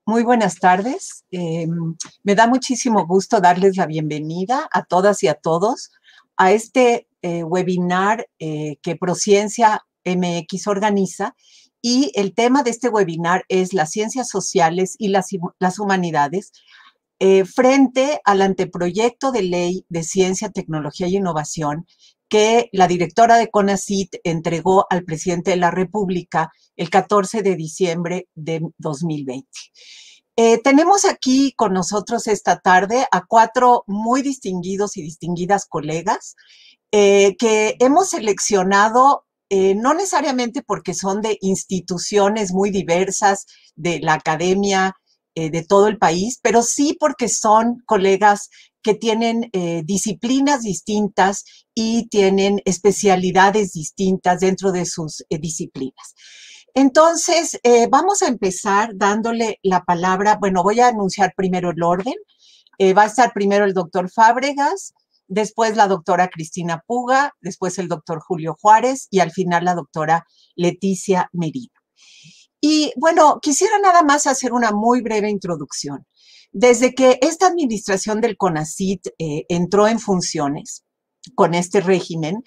Muy buenas tardes. Me da muchísimo gusto darles la bienvenida a todas y a todos a este webinar que Prociencia MX organiza. Y el tema de este webinar es las ciencias sociales y las humanidades frente al anteproyecto de ley de ciencia, tecnología y innovación que la directora de CONACYT entregó al presidente de la República el 14 de diciembre de 2020. Tenemos aquí con nosotros esta tarde a 4 muy distinguidos y distinguidas colegas que hemos seleccionado no necesariamente porque son de instituciones muy diversas de la academia de todo el país, pero sí porque son colegas que tienen disciplinas distintas y tienen especialidades distintas dentro de sus disciplinas. Entonces, vamos a empezar dándole la palabra. Bueno, voy a anunciar primero el orden. Va a estar primero el doctor Fábregas, después la doctora Cristina Puga, después el doctor Julio Juárez y al final la doctora Leticia Merino. Y bueno, quisiera nada más hacer una muy breve introducción. Desde que esta administración del CONACYT entró en funciones con este régimen,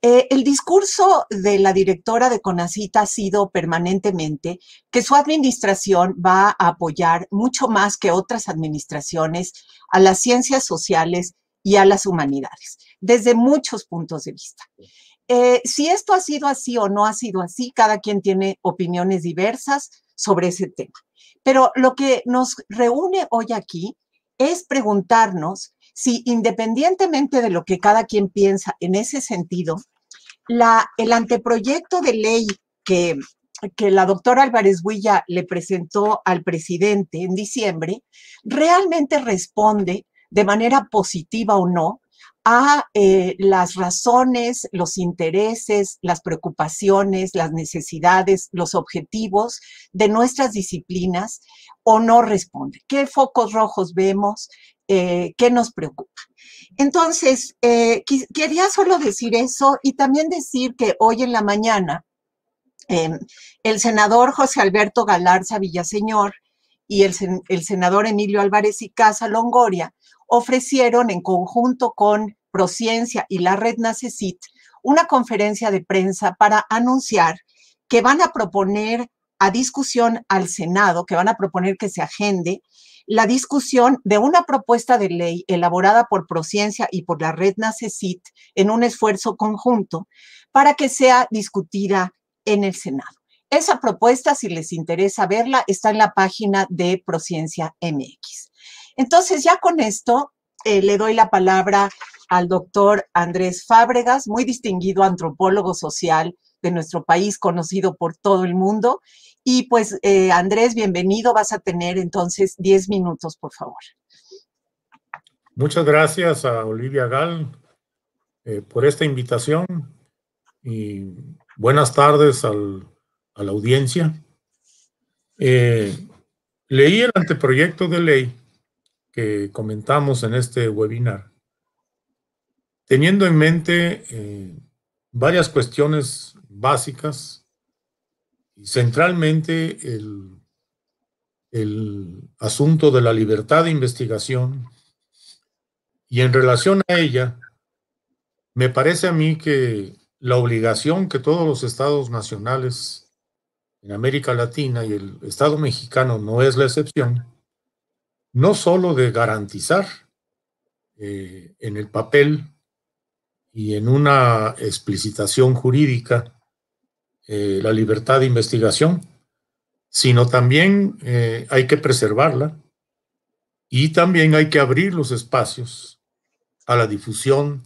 el discurso de la directora de CONACYT ha sido permanentemente que su administración va a apoyar mucho más que otras administraciones a las ciencias sociales y a las humanidades, desde muchos puntos de vista. Si esto ha sido así o no ha sido así, cada quien tiene opiniones diversas sobre ese tema. Pero lo que nos reúne hoy aquí es preguntarnos si, independientemente de lo que cada quien piensa en ese sentido, el anteproyecto de ley que la doctora Álvarez Huilla le presentó al presidente en diciembre realmente responde de manera positiva o no a las razones, los intereses, las preocupaciones, las necesidades, los objetivos de nuestras disciplinas o no responde. ¿Qué focos rojos vemos? ¿Qué nos preocupa? Entonces, quería solo decir eso y también decir que hoy en la mañana el senador José Alberto Galarza Villaseñor y el senador Emilio Álvarez y Casa Longoria ofrecieron en conjunto con Prociencia y la Red NACECIT una conferencia de prensa para anunciar que van a proponer a discusión al Senado, que van a proponer que se agende la discusión de una propuesta de ley elaborada por Prociencia y por la Red NACECIT en un esfuerzo conjunto para que sea discutida en el Senado. Esa propuesta, si les interesa verla, está en la página de Prociencia MX. Entonces, ya con esto, le doy la palabra al doctor Andrés Fábregas, muy distinguido antropólogo social de nuestro país, conocido por todo el mundo. Y pues, Andrés, bienvenido. Vas a tener entonces 10 minutos, por favor. Muchas gracias a Olivia Gal por esta invitación y buenas tardes a la audiencia. Leí el anteproyecto de ley que comentamos en este webinar, teniendo en mente varias cuestiones básicas y centralmente el asunto de la libertad de investigación. Y en relación a ella, me parece a mí que la obligación que todos los estados nacionales en América Latina y el Estado mexicano no es la excepción, no solo de garantizar en el papel y en una explicitación jurídica la libertad de investigación, sino también hay que preservarla y también hay que abrir los espacios a la difusión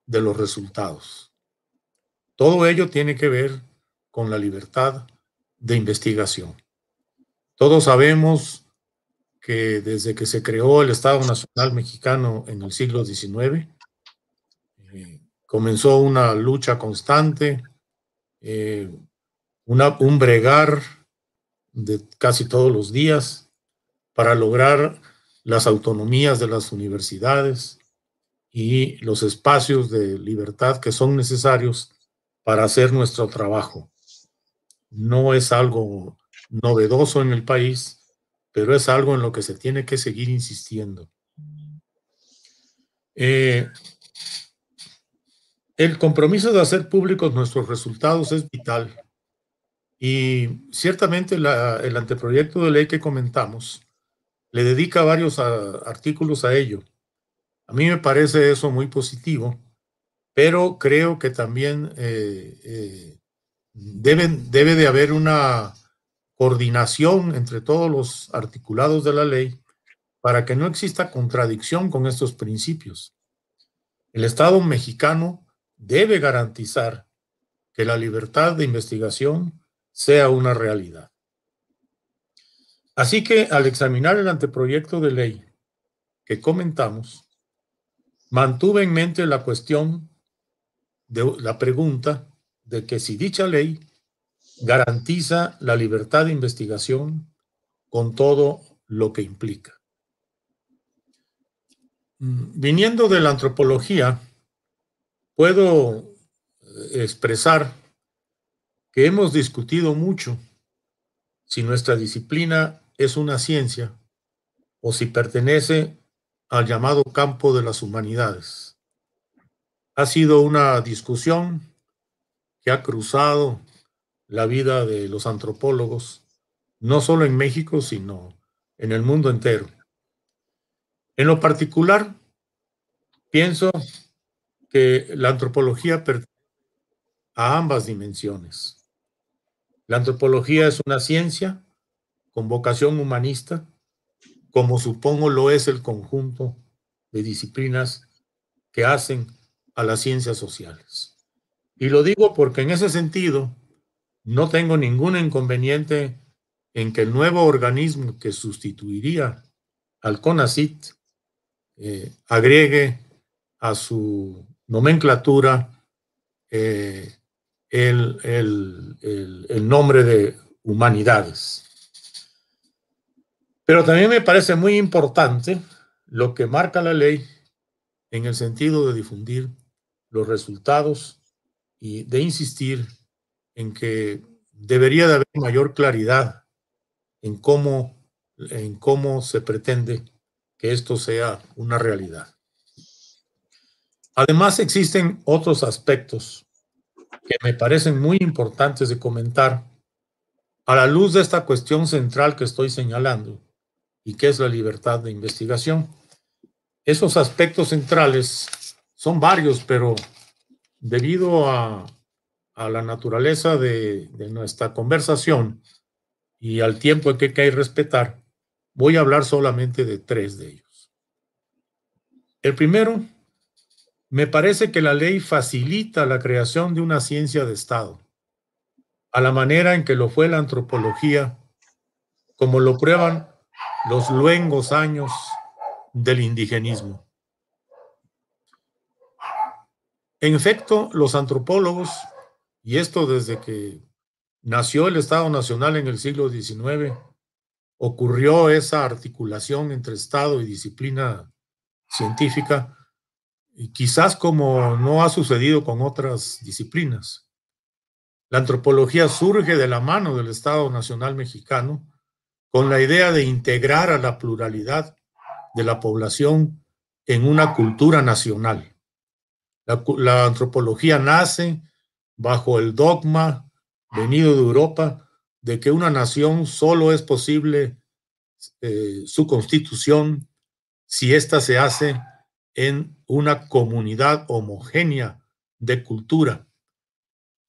de los resultados. Todo ello tiene que ver con la libertad de investigación. Todos sabemos que desde que se creó el Estado Nacional Mexicano en el siglo XIX, comenzó una lucha constante, un bregar de casi todos los días para lograr las autonomías de las universidades y los espacios de libertad que son necesarios para hacer nuestro trabajo. No es algo novedoso en el país, pero es algo en lo que se tiene que seguir insistiendo. El compromiso de hacer públicos nuestros resultados es vital y ciertamente el anteproyecto de ley que comentamos le dedica varios artículos a ello. A mí me parece eso muy positivo, pero creo que también debe de haber una coordinación entre todos los articulados de la ley para que no exista contradicción con estos principios. El Estado mexicano debe garantizar que la libertad de investigación sea una realidad. Así que al examinar el anteproyecto de ley que comentamos, mantuve en mente la cuestión de la pregunta de que si dicha ley garantiza la libertad de investigación con todo lo que implica. Viniendo de la antropología, puedo expresar que hemos discutido mucho si nuestra disciplina es una ciencia o si pertenece al llamado campo de las humanidades. Ha sido una discusión que ha cruzado la vida de los antropólogos, no solo en México, sino en el mundo entero. En lo particular, pienso que la antropología pertenece a ambas dimensiones. La antropología es una ciencia con vocación humanista, como supongo lo es el conjunto de disciplinas que hacen a las ciencias sociales. Y lo digo porque en ese sentido no tengo ningún inconveniente en que el nuevo organismo que sustituiría al CONACYT agregue a su nomenclatura el nombre de humanidades. Pero también me parece muy importante lo que marca la ley en el sentido de difundir los resultados y de insistir en que debería de haber mayor claridad en cómo se pretende que esto sea una realidad. Además, existen otros aspectos que me parecen muy importantes de comentar a la luz de esta cuestión central que estoy señalando y que es la libertad de investigación. Esos aspectos centrales son varios, pero debido a la naturaleza de nuestra conversación y al tiempo que hay que respetar, voy a hablar solamente de 3 de ellos. El primero, me parece que la ley facilita la creación de una ciencia de Estado, a la manera en que lo fue la antropología, como lo prueban los luengos años del indigenismo. En efecto, los antropólogos, y esto desde que nació el Estado Nacional en el siglo XIX, ocurrió esa articulación entre Estado y disciplina científica, y quizás como no ha sucedido con otras disciplinas. La antropología surge de la mano del Estado Nacional Mexicano con la idea de integrar a la pluralidad de la población en una cultura nacional. La antropología nace bajo el dogma venido de Europa de que una nación solo es posible su constitución si ésta se hace en una comunidad homogénea de cultura,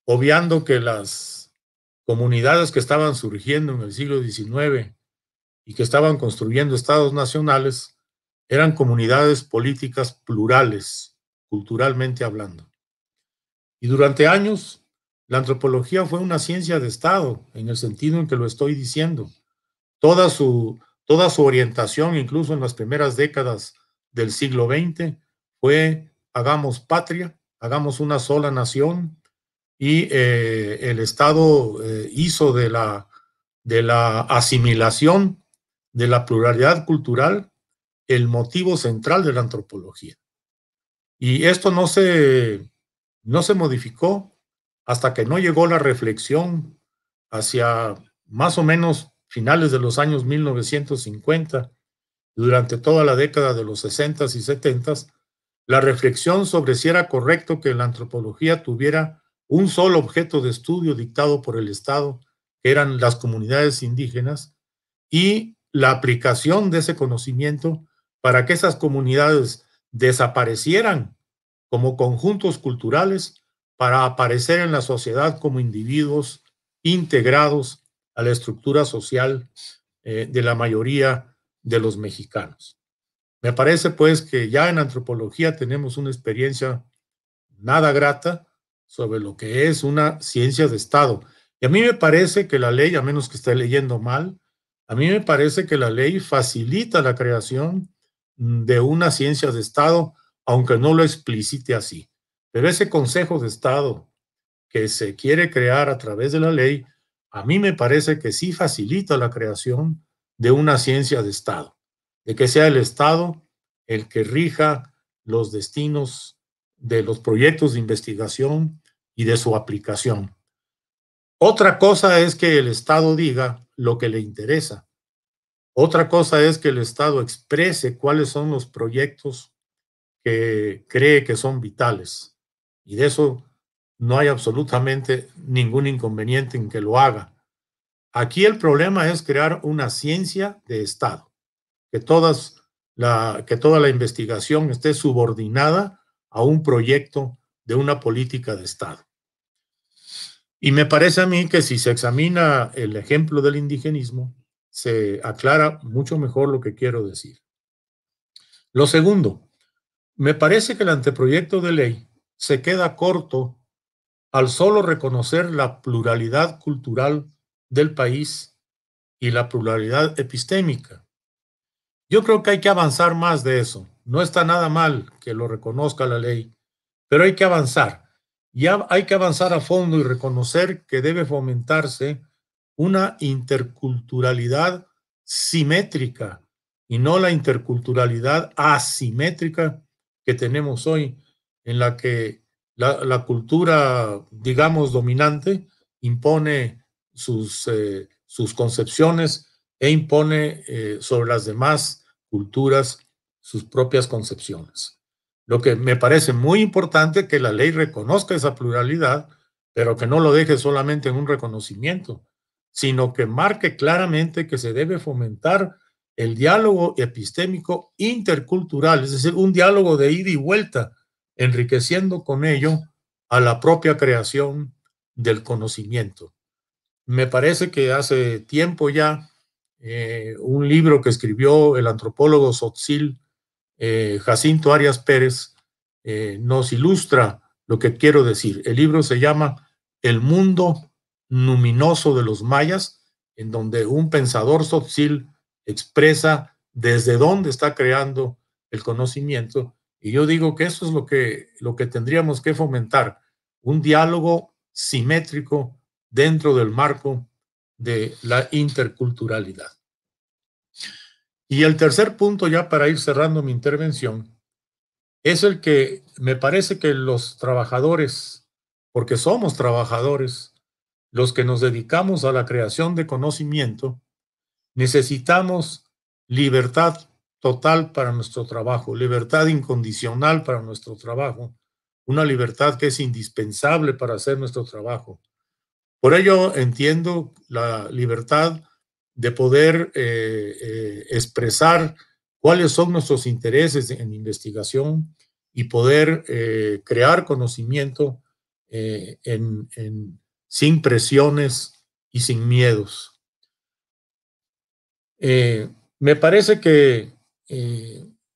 obviando que las comunidades que estaban surgiendo en el siglo XIX y que estaban construyendo estados nacionales eran comunidades políticas plurales, culturalmente hablando. Y durante años, la antropología fue una ciencia de Estado, en el sentido en que lo estoy diciendo. Toda su toda su orientación, incluso en las primeras décadas del siglo XX, fue hagamos patria, hagamos una sola nación, y el Estado hizo de la asimilación de la pluralidad cultural el motivo central de la antropología. Y esto no se modificó hasta que no llegó la reflexión hacia más o menos finales de los años 1950, durante toda la década de los 60s y 70s, la reflexión sobre si era correcto que la antropología tuviera un solo objeto de estudio dictado por el Estado, que eran las comunidades indígenas, y la aplicación de ese conocimiento para que esas comunidades desaparecieran como conjuntos culturales para aparecer en la sociedad como individuos integrados a la estructura social de la mayoría de los mexicanos. Me parece pues que ya en antropología tenemos una experiencia nada grata sobre lo que es una ciencia de Estado. Y a mí me parece que la ley, a menos que esté leyendo mal, a mí me parece que la ley facilita la creación de una ciencia de Estado, aunque no lo explicite así. Pero ese Consejo de Estado que se quiere crear a través de la ley, a mí me parece que sí facilita la creación de una ciencia de Estado, de que sea el Estado el que rija los destinos de los proyectos de investigación y de su aplicación. Otra cosa es que el Estado diga lo que le interesa. Otra cosa es que el Estado exprese cuáles son los proyectos que cree que son vitales. Y de eso no hay absolutamente ningún inconveniente en que lo haga. Aquí el problema es crear una ciencia de Estado, que toda la investigación esté subordinada a un proyecto de una política de Estado. Y me parece a mí que si se examina el ejemplo del indigenismo, se aclara mucho mejor lo que quiero decir. Lo segundo, me parece que el anteproyecto de ley se queda corto al solo reconocer la pluralidad cultural del país y la pluralidad epistémica. Yo creo que hay que avanzar más de eso. No está nada mal que lo reconozca la ley, pero hay que avanzar. Ya hay que avanzar a fondo y reconocer que debe fomentarse una interculturalidad simétrica y no la interculturalidad asimétrica que tenemos hoy, en la que la cultura, digamos, dominante impone sus concepciones e impone sobre las demás culturas sus propias concepciones. Lo que me parece muy importante que la ley reconozca esa pluralidad, pero que no lo deje solamente en un reconocimiento, sino que marque claramente que se debe fomentar el diálogo epistémico intercultural, es decir, un diálogo de ida y vuelta, enriqueciendo con ello a la propia creación del conocimiento. Me parece que hace tiempo ya un libro que escribió el antropólogo Tzotzil, Jacinto Arias Pérez, nos ilustra lo que quiero decir. El libro se llama El mundo luminoso de los mayas, en donde un pensador Tzotzil expresa desde dónde está creando el conocimiento. Y yo digo que eso es lo que tendríamos que fomentar, un diálogo simétrico dentro del marco de la interculturalidad. Y el tercer punto, ya para ir cerrando mi intervención, es el que me parece que los trabajadores, porque somos trabajadores, los que nos dedicamos a la creación de conocimiento, necesitamos libertad total para nuestro trabajo, libertad incondicional para nuestro trabajo, una libertad que es indispensable para hacer nuestro trabajo. Por ello entiendo la libertad de poder expresar cuáles son nuestros intereses en investigación y poder crear conocimiento sin presiones y sin miedos. Me parece que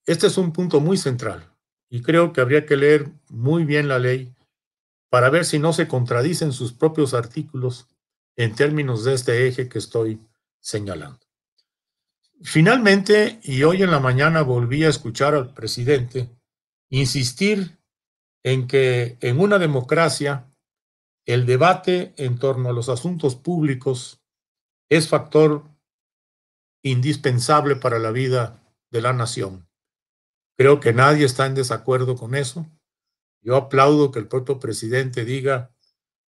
este es un punto muy central y creo que habría que leer muy bien la ley para ver si no se contradicen sus propios artículos en términos de este eje que estoy señalando. Finalmente, y hoy en la mañana volví a escuchar al presidente insistir en que en una democracia el debate en torno a los asuntos públicos es factor indispensable para la vida de la nación. Creo que nadie está en desacuerdo con eso. Yo aplaudo que el propio presidente diga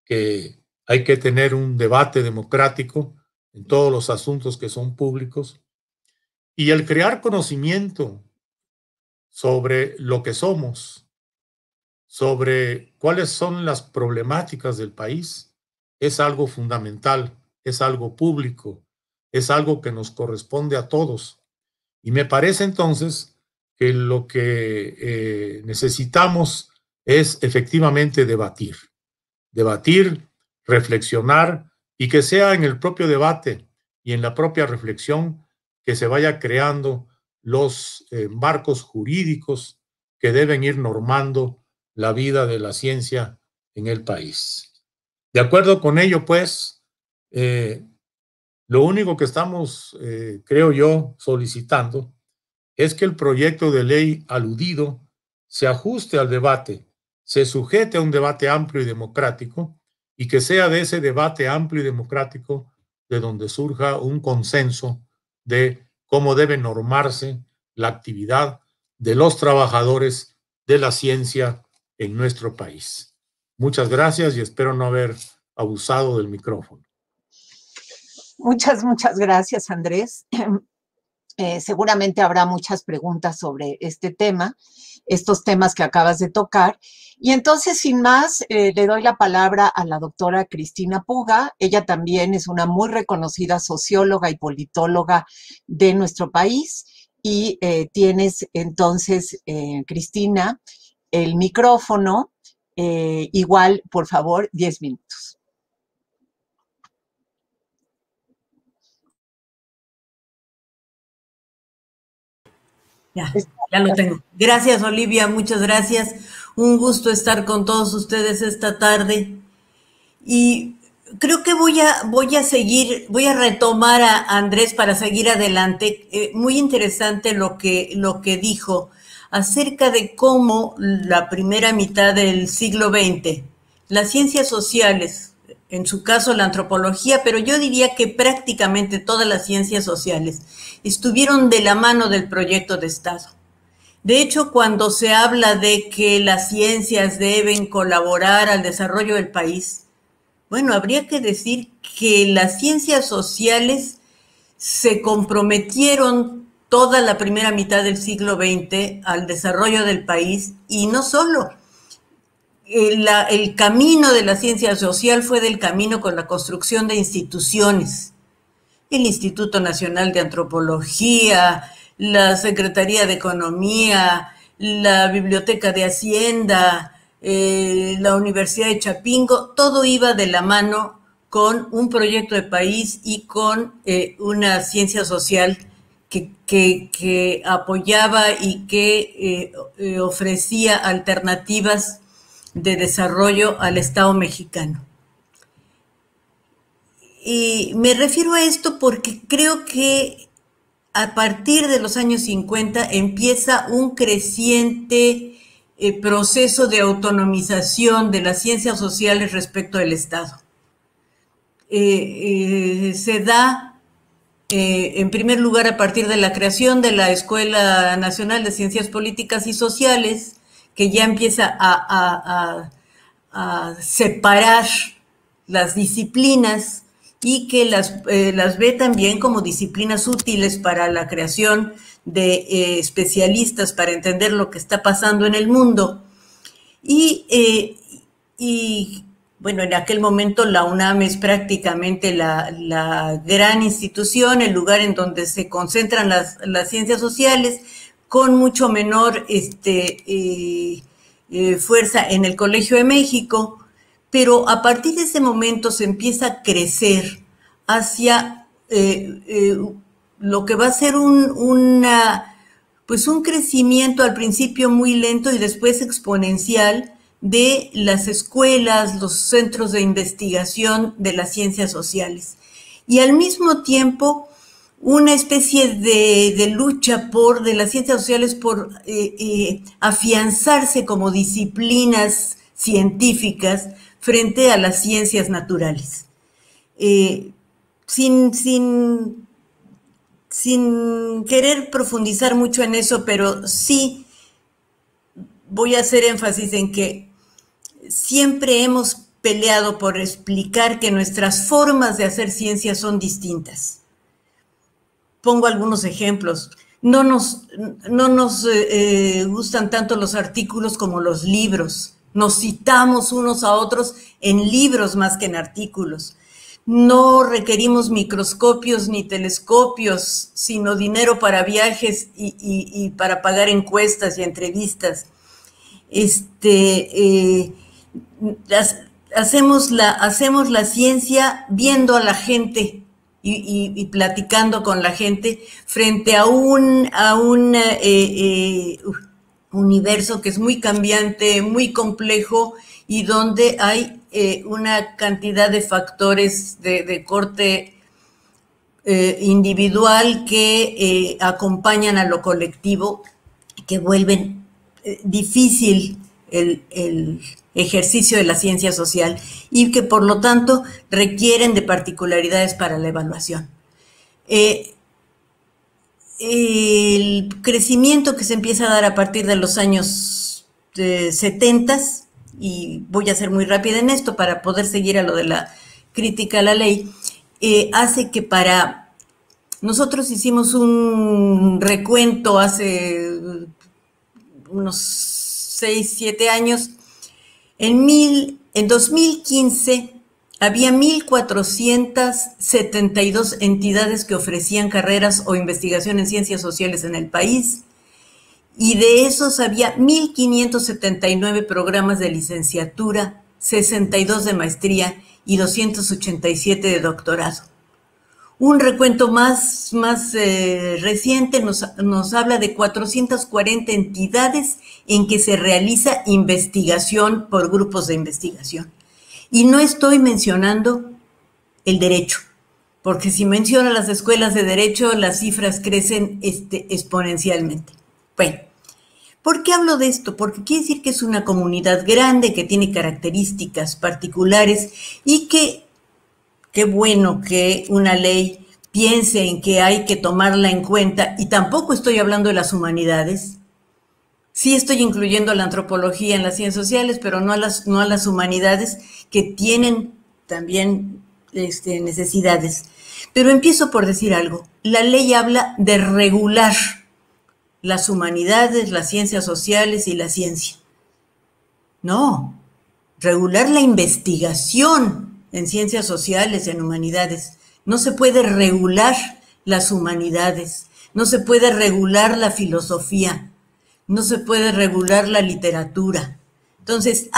que hay que tener un debate democrático en todos los asuntos que son públicos. Y el crear conocimiento sobre lo que somos, sobre cuáles son las problemáticas del país, es algo fundamental, es algo público, es algo que nos corresponde a todos. Y me parece entonces que lo que necesitamos es efectivamente debatir, reflexionar y que sea en el propio debate y en la propia reflexión que se vaya creando los marcos jurídicos que deben ir normando la vida de la ciencia en el país. De acuerdo con ello, pues, lo único que estamos, creo yo, solicitando es que el proyecto de ley aludido se ajuste al debate, se sujete a un debate amplio y democrático y que sea de ese debate amplio y democrático de donde surja un consenso de cómo debe normarse la actividad de los trabajadores de la ciencia en nuestro país. Muchas gracias y espero no haber abusado del micrófono. Muchas gracias, Andrés. Seguramente habrá muchas preguntas sobre este tema, estos temas que acabas de tocar. Y entonces, sin más, le doy la palabra a la doctora Cristina Puga. Ella también es una muy reconocida socióloga y politóloga de nuestro país. Y tienes entonces, Cristina, el micrófono. Igual, por favor, 10 minutos. Ya lo tengo. Gracias, Olivia, muchas gracias. Un gusto estar con todos ustedes esta tarde. Y creo que voy a retomar a Andrés para seguir adelante. Muy interesante lo que dijo acerca de cómo la primera mitad del siglo XX, las ciencias sociales, en su caso la antropología, pero yo diría que prácticamente todas las ciencias sociales estuvieron de la mano del proyecto de Estado. De hecho, cuando se habla de que las ciencias deben colaborar al desarrollo del país, bueno, habría que decir que las ciencias sociales se comprometieron toda la primera mitad del siglo XX al desarrollo del país y no solo. El camino de la ciencia social fue del camino con la construcción de instituciones. El Instituto Nacional de Antropología, la Secretaría de Economía, la Biblioteca de Hacienda, la Universidad de Chapingo, todo iba de la mano con un proyecto de país y con una ciencia social que apoyaba y que ofrecía alternativas de desarrollo al Estado mexicano. Y me refiero a esto porque creo que a partir de los años 50 empieza un creciente proceso de autonomización de las ciencias sociales respecto del Estado. Se da, en primer lugar, a partir de la creación de la Escuela Nacional de Ciencias Políticas y Sociales, que ya empieza a separar las disciplinas y que las ve también como disciplinas útiles para la creación de especialistas para entender lo que está pasando en el mundo. Y bueno, en aquel momento la UNAM es prácticamente la gran institución, el lugar en donde se concentran las ciencias sociales, con mucho menor fuerza en el Colegio de México, pero a partir de ese momento se empieza a crecer hacia lo que va a ser un crecimiento al principio muy lento y después exponencial de las escuelas, los centros de investigación de las ciencias sociales. Y al mismo tiempo una especie de lucha de las ciencias sociales por afianzarse como disciplinas científicas frente a las ciencias naturales. Sin querer profundizar mucho en eso, pero sí voy a hacer énfasis en que siempre hemos peleado por explicar que nuestras formas de hacer ciencia son distintas. Pongo algunos ejemplos. No nos gustan tanto los artículos como los libros. Nos citamos unos a otros en libros más que en artículos. No requerimos microscopios ni telescopios, sino dinero para viajes y para pagar encuestas y entrevistas. Hacemos la ciencia viendo a la gente y platicando con la gente frente a un universo que es muy cambiante, muy complejo y donde hay una cantidad de factores de corte individual que acompañan a lo colectivo, que vuelven difícil el ejercicio de la ciencia social y que por lo tanto requieren de particularidades para la evaluación. El crecimiento que se empieza a dar a partir de los años 70, y voy a ser muy rápida en esto para poder seguir a lo de la crítica a la ley, hace que nosotros hicimos un recuento hace unos 6, 7 años. En 2015 había 1,472 entidades que ofrecían carreras o investigación en ciencias sociales en el país, y de esos había 1,579 programas de licenciatura, 62 de maestría y 287 de doctorado. Un recuento más reciente nos habla de 440 entidades en que se realiza investigación por grupos de investigación. Y no estoy mencionando el derecho, porque si menciono las escuelas de derecho, las cifras crecen exponencialmente. Bueno, ¿por qué hablo de esto? Porque quiere decir que es una comunidad grande que tiene características particulares y que qué bueno que una ley piense en que hay que tomarla en cuenta, y tampoco estoy hablando de las humanidades. Sí estoy incluyendo la antropología en las ciencias sociales, pero no a las humanidades, que tienen también necesidades. Pero empiezo por decir algo. La ley habla de regular las humanidades, las ciencias sociales y la ciencia. No, regular la investigación en ciencias sociales, en humanidades. No se puede regular las humanidades, no se puede regular la filosofía, no se puede regular la literatura. Entonces,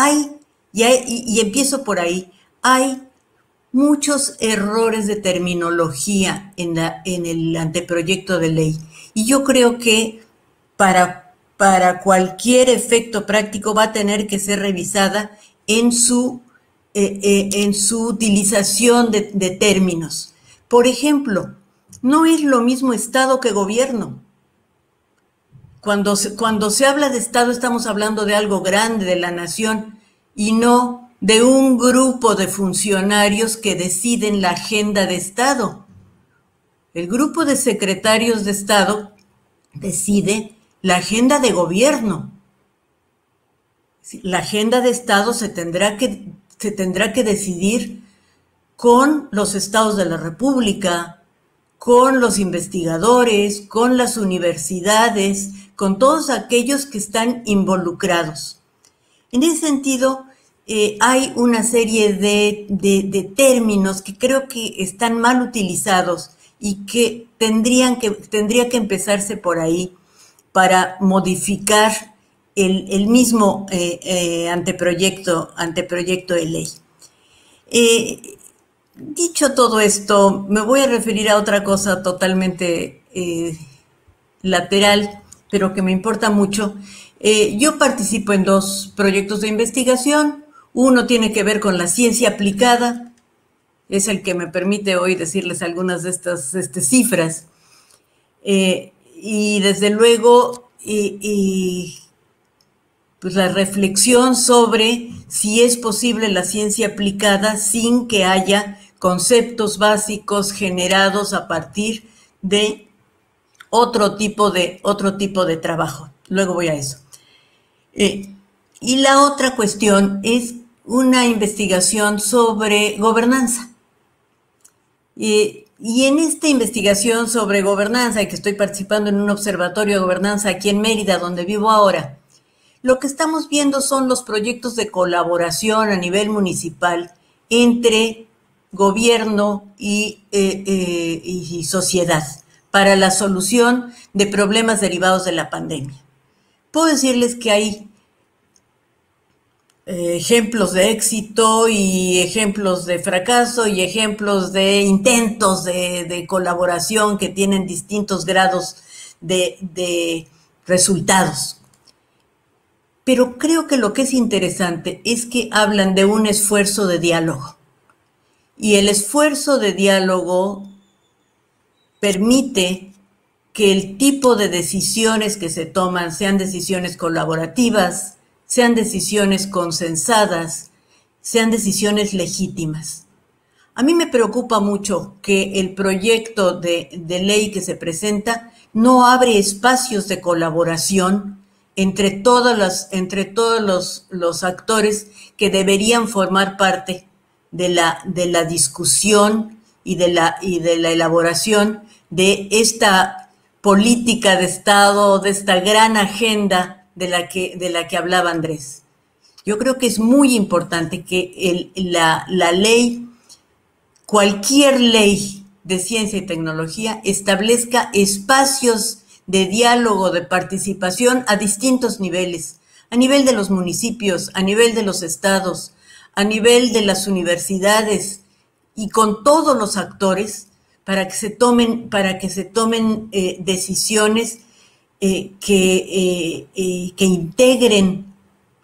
y empiezo por ahí, hay muchos errores de terminología en el anteproyecto de ley. Y yo creo que para cualquier efecto práctico va a tener que ser revisada en su utilización de términos. Por ejemplo, no es lo mismo Estado que gobierno. Cuando se habla de Estado estamos hablando de algo grande, de la nación, y no de un grupo de funcionarios que deciden la agenda de Estado. El grupo de secretarios de Estado decide la agenda de gobierno. La agenda de Estado se tendrá que decidir con los estados de la República, con los investigadores, con las universidades, con todos aquellos que están involucrados. En ese sentido, hay una serie de términos que creo que están mal utilizados y que tendría que empezarse por ahí para modificar el mismo anteproyecto de ley. Dicho todo esto, me voy a referir a otra cosa totalmente lateral, pero que me importa mucho. Yo participo en 2 proyectos de investigación. Uno tiene que ver con la ciencia aplicada, es el que me permite hoy decirles algunas de estas cifras. Y desde luego, pues la reflexión sobre si es posible la ciencia aplicada sin que haya conceptos básicos generados a partir de otro tipo de trabajo. Luego voy a eso. Y la otra cuestión es una investigación sobre gobernanza. Y en esta investigación sobre gobernanza, y que estoy participando en un observatorio de gobernanza aquí en Mérida, donde vivo ahora, lo que estamos viendo son los proyectos de colaboración a nivel municipal entre gobierno y sociedad para la solución de problemas derivados de la pandemia. Puedo decirles que hay ejemplos de éxito y ejemplos de fracaso y ejemplos de intentos de colaboración que tienen distintos grados de resultados. Pero creo que lo que es interesante es que hablan de un esfuerzo de diálogo. Y el esfuerzo de diálogo permite que el tipo de decisiones que se toman sean decisiones colaborativas, sean decisiones consensadas, sean decisiones legítimas. A mí me preocupa mucho que el proyecto de ley que se presenta no abre espacios de colaboración entre todos los actores que deberían formar parte de la discusión y de la elaboración de esta política de Estado, de esta gran agenda de la que hablaba Andrés. Yo creo que es muy importante que la ley, cualquier ley de ciencia y tecnología, establezca espacios de diálogo, de participación a distintos niveles, a nivel de los municipios, a nivel de los estados, a nivel de las universidades y con todos los actores para que se tomen decisiones que integren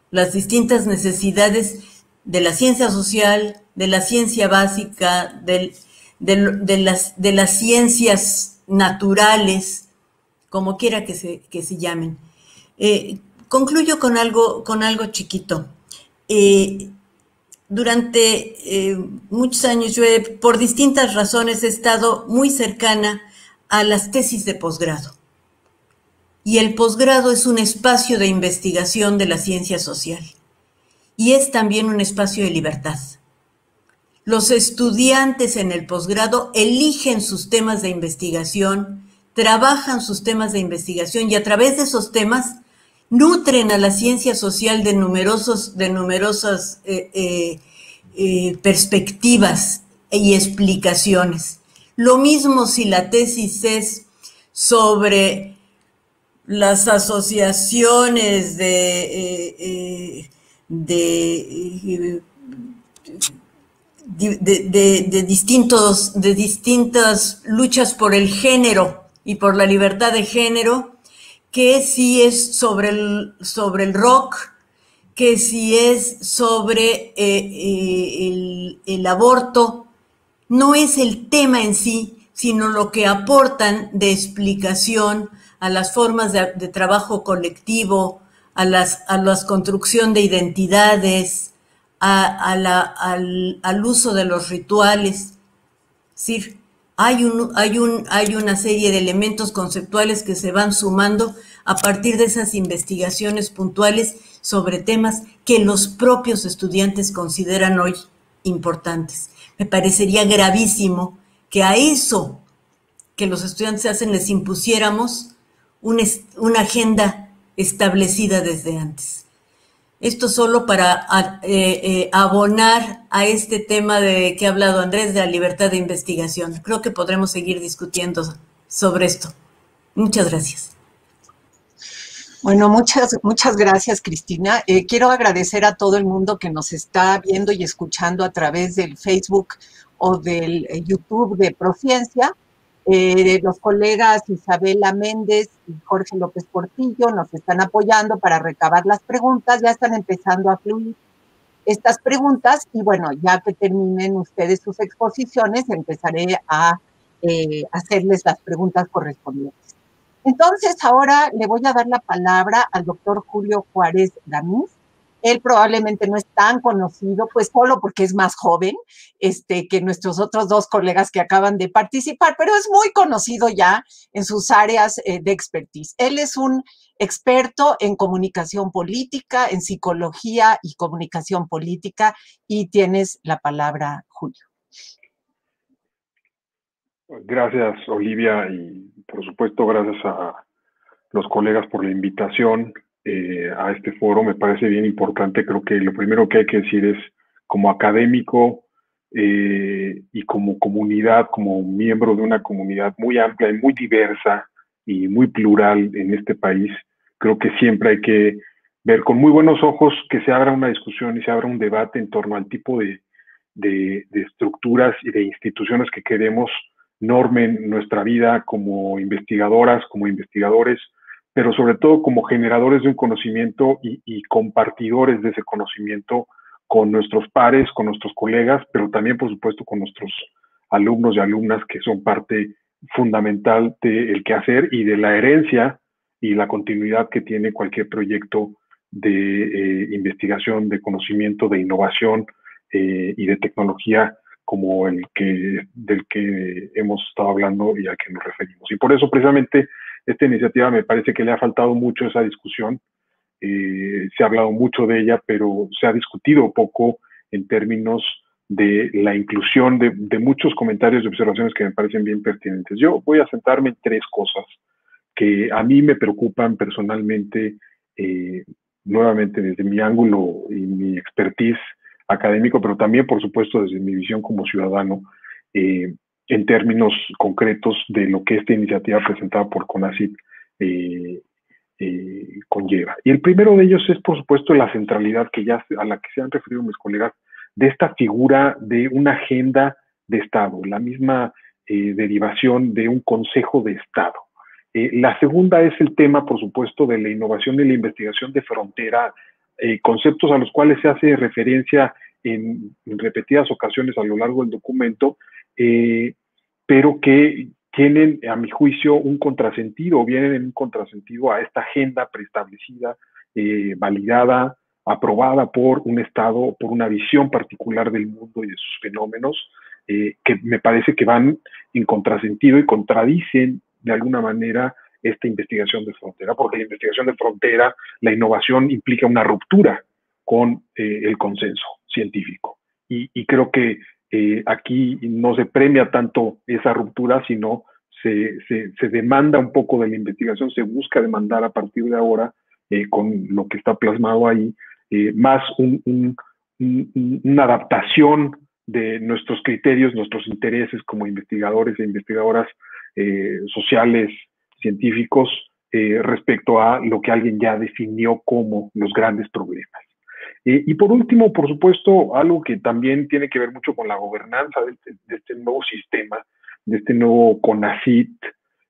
las distintas necesidades de la ciencia social, de la ciencia básica, de las ciencias naturales, como quiera que se llamen. Concluyo con algo chiquito. Durante muchos años yo por distintas razones he estado muy cercana a las tesis de posgrado. Y el posgrado es un espacio de investigación de la ciencia social. Y es también un espacio de libertad. Los estudiantes en el posgrado eligen sus temas de investigación, trabajan sus temas de investigación y a través de esos temas nutren a la ciencia social de numerosas perspectivas y explicaciones. Lo mismo si la tesis es sobre las asociaciones de distintas luchas por el género y por la libertad de género, que si es sobre el rock, que si es sobre el aborto. No es el tema en sí, sino lo que aportan de explicación a las formas de trabajo colectivo, a la construcción de identidades, al uso de los rituales. Es decir, hay una serie de elementos conceptuales que se van sumando a partir de esas investigaciones puntuales sobre temas que los propios estudiantes consideran hoy importantes. Me parecería gravísimo que a eso que los estudiantes hacen les impusiéramos una agenda establecida desde antes. Esto solo para abonar a este tema de que ha hablado Andrés, de la libertad de investigación. Creo que podremos seguir discutiendo sobre esto. Muchas gracias. Bueno, muchas gracias, Cristina. Quiero agradecer a todo el mundo que nos está viendo y escuchando a través del Facebook o del YouTube de Prociencia. Los colegas Isabela Méndez y Jorge López Portillo nos están apoyando para recabar las preguntas, ya están empezando a fluir. estas preguntas y bueno, ya que terminen ustedes sus exposiciones, empezaré a hacerles las preguntas correspondientes. Entonces, ahora le voy a dar la palabra al doctor Julio Juárez Gamín. Él probablemente no es tan conocido, pues solo porque es más joven que nuestros otros dos colegas que acaban de participar, pero es muy conocido ya en sus áreas de expertise. Él es un experto en comunicación política, en psicología y comunicación política, y tienes la palabra, Julio. Gracias, Olivia, y por supuesto gracias a los colegas por la invitación a este foro. Me parece bien importante. Creo que lo primero que hay que decir es, como académico y como comunidad, como miembro de una comunidad muy amplia y muy diversa y muy plural en este país, creo que siempre hay que ver con muy buenos ojos que se abra una discusión y se abra un debate en torno al tipo de estructuras y de instituciones que queremos normen nuestra vida como investigadoras, como investigadores, pero sobre todo como generadores de un conocimiento y compartidores de ese conocimiento con nuestros pares, con nuestros colegas, pero también, por supuesto, con nuestros alumnos y alumnas que son parte fundamental del quehacer y de la herencia y la continuidad que tiene cualquier proyecto de investigación, de conocimiento, de innovación y de tecnología como del que hemos estado hablando y al que nos referimos. Y por eso, precisamente, esta iniciativa me parece que le ha faltado mucho esa discusión. Se ha hablado mucho de ella, pero se ha discutido poco en términos de la inclusión de muchos comentarios y observaciones que me parecen bien pertinentes. Yo voy a centrarme en tres cosas que a mí me preocupan personalmente, nuevamente desde mi ángulo y mi expertise académico, pero también, por supuesto, desde mi visión como ciudadano, en términos concretos de lo que esta iniciativa presentada por CONACYT conlleva. Y el primero de ellos es, por supuesto, la centralidad a la que se han referido mis colegas de esta figura de una agenda de Estado, la misma derivación de un Consejo de Estado. La segunda es el tema, por supuesto, de la innovación y la investigación de frontera, conceptos a los cuales se hace referencia en repetidas ocasiones a lo largo del documento, pero que tienen, a mi juicio, un contrasentido, o vienen en un contrasentido a esta agenda preestablecida, validada, aprobada por un Estado, por una visión particular del mundo y de sus fenómenos, que me parece que van en contrasentido y contradicen de alguna manera esta investigación de frontera, porque la investigación de frontera, la innovación implica una ruptura con el consenso científico. Y creo que aquí no se premia tanto esa ruptura, sino se demanda un poco de la investigación, se busca demandar a partir de ahora, con lo que está plasmado ahí, más una adaptación de nuestros criterios, nuestros intereses como investigadores e investigadoras sociales, científicos, respecto a lo que alguien ya definió como los grandes problemas. Y por último, por supuesto, algo que también tiene que ver mucho con la gobernanza de este nuevo sistema, de este nuevo CONACYT,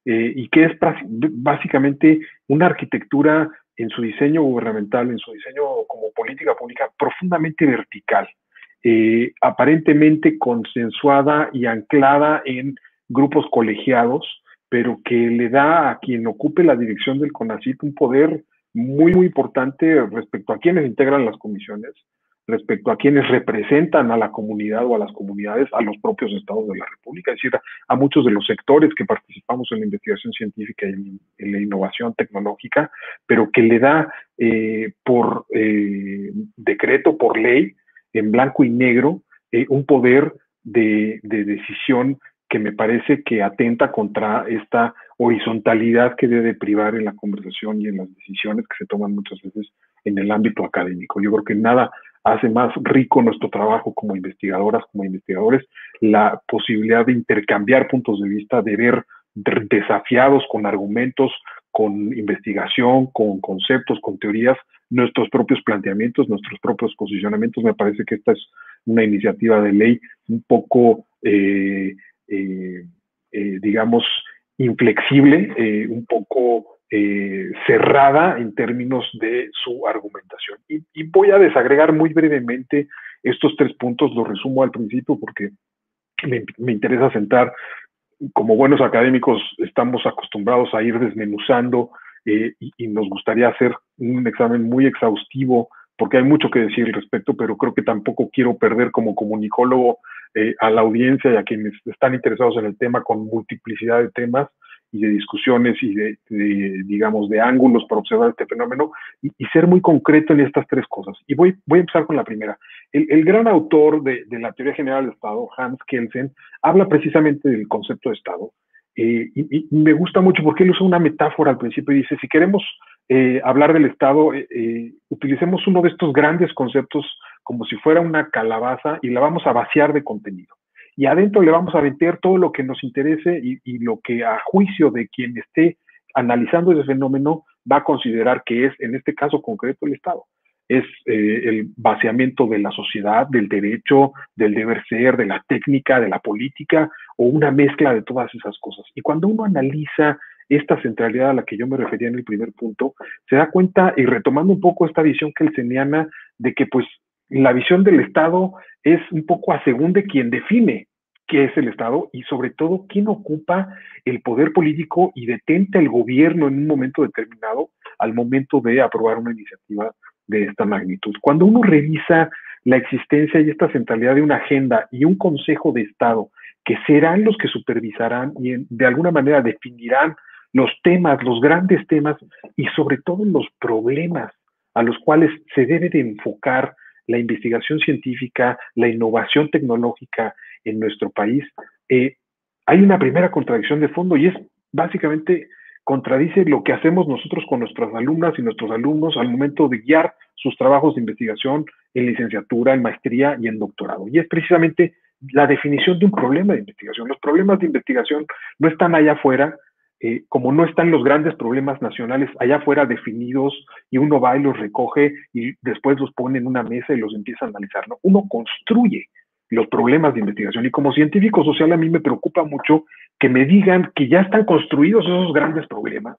y que es básicamente una arquitectura en su diseño gubernamental, en su diseño como política pública, profundamente vertical, aparentemente consensuada y anclada en grupos colegiados, pero que le da a quien ocupe la dirección del CONACYT un poder muy, muy importante respecto a quienes integran las comisiones, respecto a quienes representan a la comunidad o a las comunidades, a los propios estados de la República, es decir, a muchos de los sectores que participamos en la investigación científica y en la innovación tecnológica, pero que le da por decreto, por ley, en blanco y negro, un poder de decisión que me parece que atenta contra esta horizontalidad que debe privar en la conversación y en las decisiones que se toman muchas veces en el ámbito académico. Yo creo que nada hace más rico nuestro trabajo como investigadoras, como investigadores, la posibilidad de intercambiar puntos de vista, de ver desafiados con argumentos, con investigación, con conceptos, con teorías, nuestros propios planteamientos, nuestros propios posicionamientos. Me parece que esta es una iniciativa de ley un poco digamos, inflexible, un poco cerrada en términos de su argumentación. Y voy a desagregar muy brevemente estos 3 puntos, los resumo al principio porque me interesa sentar. Como buenos académicos estamos acostumbrados a ir desmenuzando y nos gustaría hacer un examen muy exhaustivo porque hay mucho que decir al respecto, pero creo que tampoco quiero perder como comunicólogo a la audiencia y a quienes están interesados en el tema con multiplicidad de temas y de discusiones y digamos, de ángulos para observar este fenómeno y ser muy concreto en estas 3 cosas. Y voy a empezar con la primera. El gran autor de la teoría general del Estado, Hans Kelsen, habla precisamente del concepto de Estado. Y me gusta mucho porque él usa una metáfora al principio y dice, si queremos hablar del Estado, utilicemos uno de estos grandes conceptos como si fuera una calabaza y la vamos a vaciar de contenido. Y adentro le vamos a meter todo lo que nos interese y lo que a juicio de quien esté analizando ese fenómeno va a considerar que es, en este caso concreto, el Estado. Es el vaciamiento de la sociedad, del derecho, del deber ser, de la técnica, de la política, o una mezcla de todas esas cosas. Y cuando uno analiza esta centralidad a la que yo me refería en el primer punto, se da cuenta, y retomando un poco esta visión kelseniana, de que pues la visión del Estado es un poco a según de quien define qué es el Estado y sobre todo quién ocupa el poder político y detenta el gobierno en un momento determinado al momento de aprobar una iniciativa de esta magnitud. Cuando uno revisa la existencia y esta centralidad de una agenda y un Consejo de Estado que serán los que supervisarán y de alguna manera definirán los temas, los grandes temas y sobre todo los problemas a los cuales se debe de enfocar la investigación científica, la innovación tecnológica en nuestro país, hay una primera contradicción de fondo y es básicamente contradice lo que hacemos nosotros con nuestras alumnas y nuestros alumnos al momento de guiar sus trabajos de investigación en licenciatura, en maestría y en doctorado. Y es precisamente la definición de un problema de investigación. Los problemas de investigación no están allá afuera, como no están los grandes problemas nacionales allá afuera definidos y uno va y los recoge y después los pone en una mesa y los empieza a analizar, ¿no? Uno construye los problemas de investigación y como científico social a mí me preocupa mucho que me digan que ya están construidos esos grandes problemas,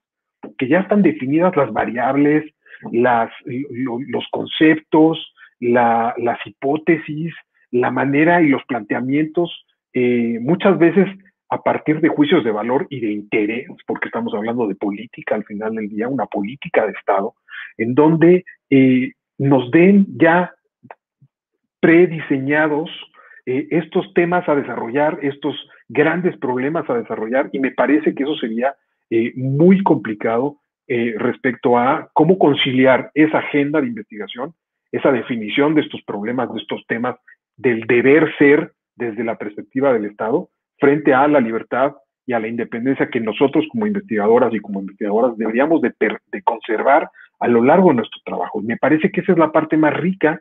que ya están definidas las variables, los conceptos, las hipótesis, la manera y los planteamientos, muchas veces a partir de juicios de valor y de interés, porque estamos hablando de política al final del día, una política de Estado, en donde nos den ya prediseñados estos temas a desarrollar, estos grandes problemas a desarrollar, y me parece que eso sería muy complicado respecto a cómo conciliar esa agenda de investigación, esa definición de estos problemas, de estos temas, del deber ser desde la perspectiva del Estado, frente a la libertad y a la independencia que nosotros como investigadoras y como investigadoras deberíamos de conservar a lo largo de nuestro trabajo. Me parece que esa es la parte más rica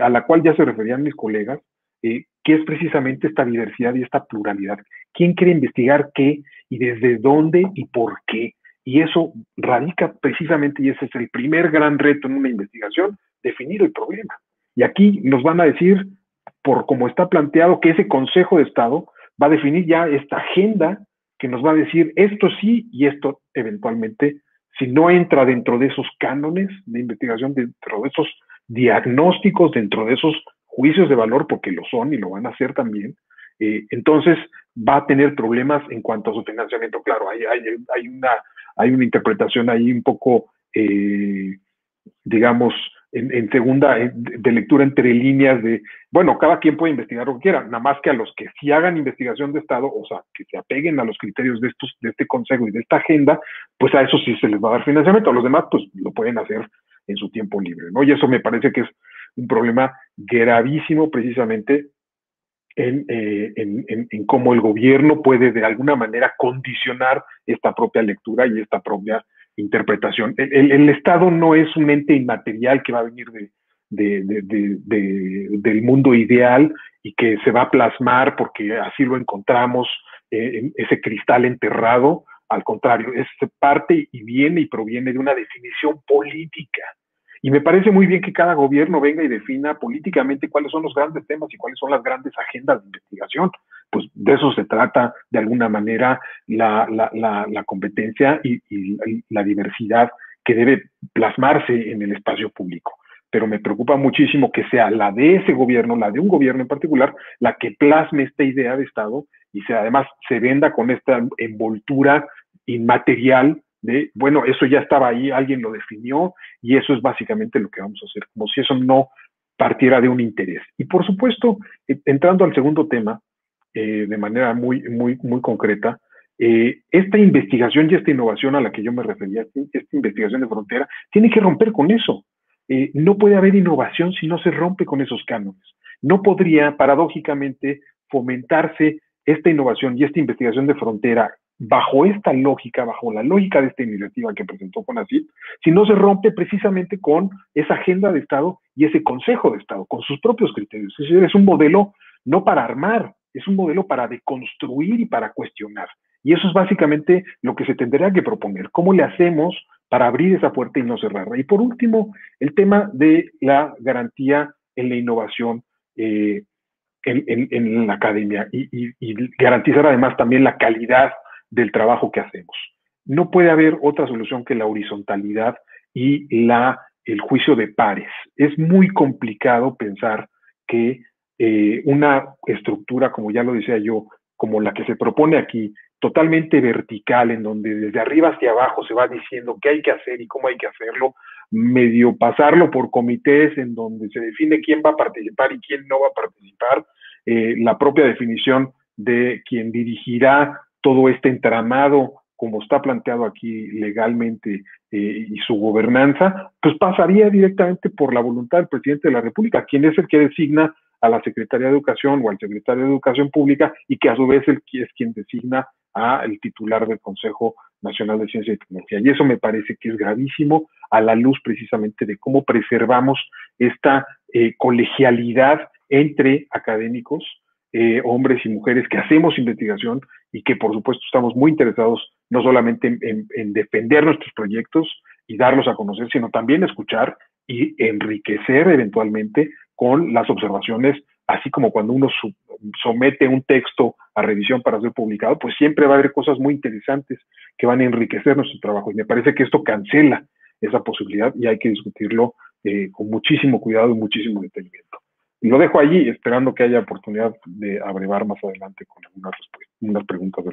a la cual ya se referían mis colegas, que es precisamente esta diversidad y esta pluralidad. ¿Quién quiere investigar qué y desde dónde y por qué? Y eso radica precisamente, y ese es el primer gran reto en una investigación, definir el problema. Y aquí nos van a decir, por cómo está planteado, que ese Consejo de Estado va a definir ya esta agenda que nos va a decir esto sí y esto eventualmente, si no entra dentro de esos cánones de investigación, dentro de esos diagnósticos, dentro de esos juicios de valor, porque lo son y lo van a hacer también, entonces va a tener problemas en cuanto a su financiamiento. Claro, hay una interpretación ahí un poco, digamos, en segunda, de lectura entre líneas de, bueno, cada quien puede investigar lo que quiera, nada más que a los que sí hagan investigación de Estado, o sea, que se apeguen a los criterios de este consejo y de esta agenda, pues a eso sí se les va a dar financiamiento, a los demás pues lo pueden hacer en su tiempo libre, ¿no? Y eso me parece que es un problema gravísimo precisamente en cómo el gobierno puede de alguna manera condicionar esta propia lectura y esta propia interpretación. El Estado no es un ente inmaterial que va a venir del mundo ideal y que se va a plasmar porque así lo encontramos, ese cristal enterrado. Al contrario, es parte y viene y proviene de una definición política. Y me parece muy bien que cada gobierno venga y defina políticamente cuáles son los grandes temas y cuáles son las grandes agendas de investigación. pues de eso se trata de alguna manera la competencia y la diversidad que debe plasmarse en el espacio público. Pero me preocupa muchísimo que sea la de ese gobierno, la de un gobierno en particular, la que plasme esta idea de Estado y además se venda con esta envoltura inmaterial de, bueno, eso ya estaba ahí, alguien lo definió y eso es básicamente lo que vamos a hacer, como si eso no partiera de un interés. Y por supuesto, entrando al segundo tema, de manera muy concreta, esta investigación y esta innovación a la que yo me refería, esta investigación de frontera, tiene que romper con eso. No puede haber innovación si no se rompe con esos cánones. No podría, paradójicamente, fomentarse esta innovación y esta investigación de frontera bajo esta lógica, bajo la lógica de esta iniciativa que presentó CONACYT, si no se rompe precisamente con esa agenda de Estado y ese Consejo de Estado, con sus propios criterios. Es decir, es un modelo no para armar, es un modelo para deconstruir y para cuestionar. Y eso es básicamente lo que se tendría que proponer. ¿Cómo le hacemos para abrir esa puerta y no cerrarla? Y por último, el tema de la garantía en la innovación en la academia y garantizar además también la calidad del trabajo que hacemos. No puede haber otra solución que la horizontalidad y el juicio de pares. Es muy complicado pensar que una estructura, como ya lo decía yo, como la que se propone aquí, totalmente vertical, en donde desde arriba hacia abajo se va diciendo qué hay que hacer y cómo hay que hacerlo, medio pasarlo por comités en donde se define quién va a participar y quién no va a participar, la propia definición de quien dirigirá todo este entramado, como está planteado aquí legalmente, y su gobernanza, pues pasaría directamente por la voluntad del presidente de la República, quien es el que designa a la Secretaría de Educación o al secretario de Educación Pública y que a su vez es quien designa al titular del Consejo Nacional de Ciencia y Tecnología. Y eso me parece que es gravísimo a la luz precisamente de cómo preservamos esta colegialidad entre académicos, hombres y mujeres que hacemos investigación y que por supuesto estamos muy interesados no solamente en defender nuestros proyectos y darlos a conocer, sino también escuchar y enriquecer eventualmente con las observaciones, así como cuando uno somete un texto a revisión para ser publicado, pues siempre va a haber cosas muy interesantes que van a enriquecer nuestro trabajo. Y me parece que esto cancela esa posibilidad y hay que discutirlo con muchísimo cuidado y muchísimo detenimiento. Y lo dejo allí, esperando que haya oportunidad de abrevar más adelante con algunas preguntas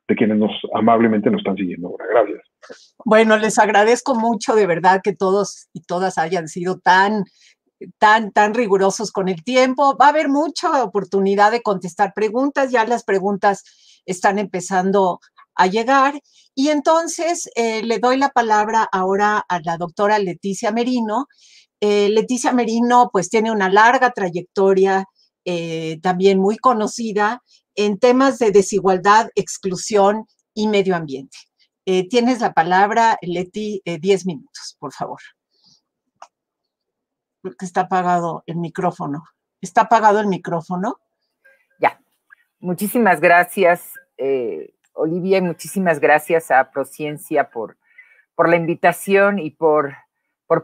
de quienes amablemente nos están siguiendo ahora. Gracias. Bueno, les agradezco mucho, de verdad, que todos y todas hayan sido tan rigurosos con el tiempo. Va a haber mucha oportunidad de contestar preguntas, ya las preguntas están empezando a llegar. Y entonces le doy la palabra ahora a la doctora Leticia Merino. Leticia Merino pues tiene una larga trayectoria, también muy conocida en temas de desigualdad, exclusión y medio ambiente. Tienes la palabra, Leti, 10 minutos, por favor. Porque está apagado el micrófono. ¿Está apagado el micrófono? Ya. Muchísimas gracias, Olivia, y muchísimas gracias a Prociencia por la invitación y por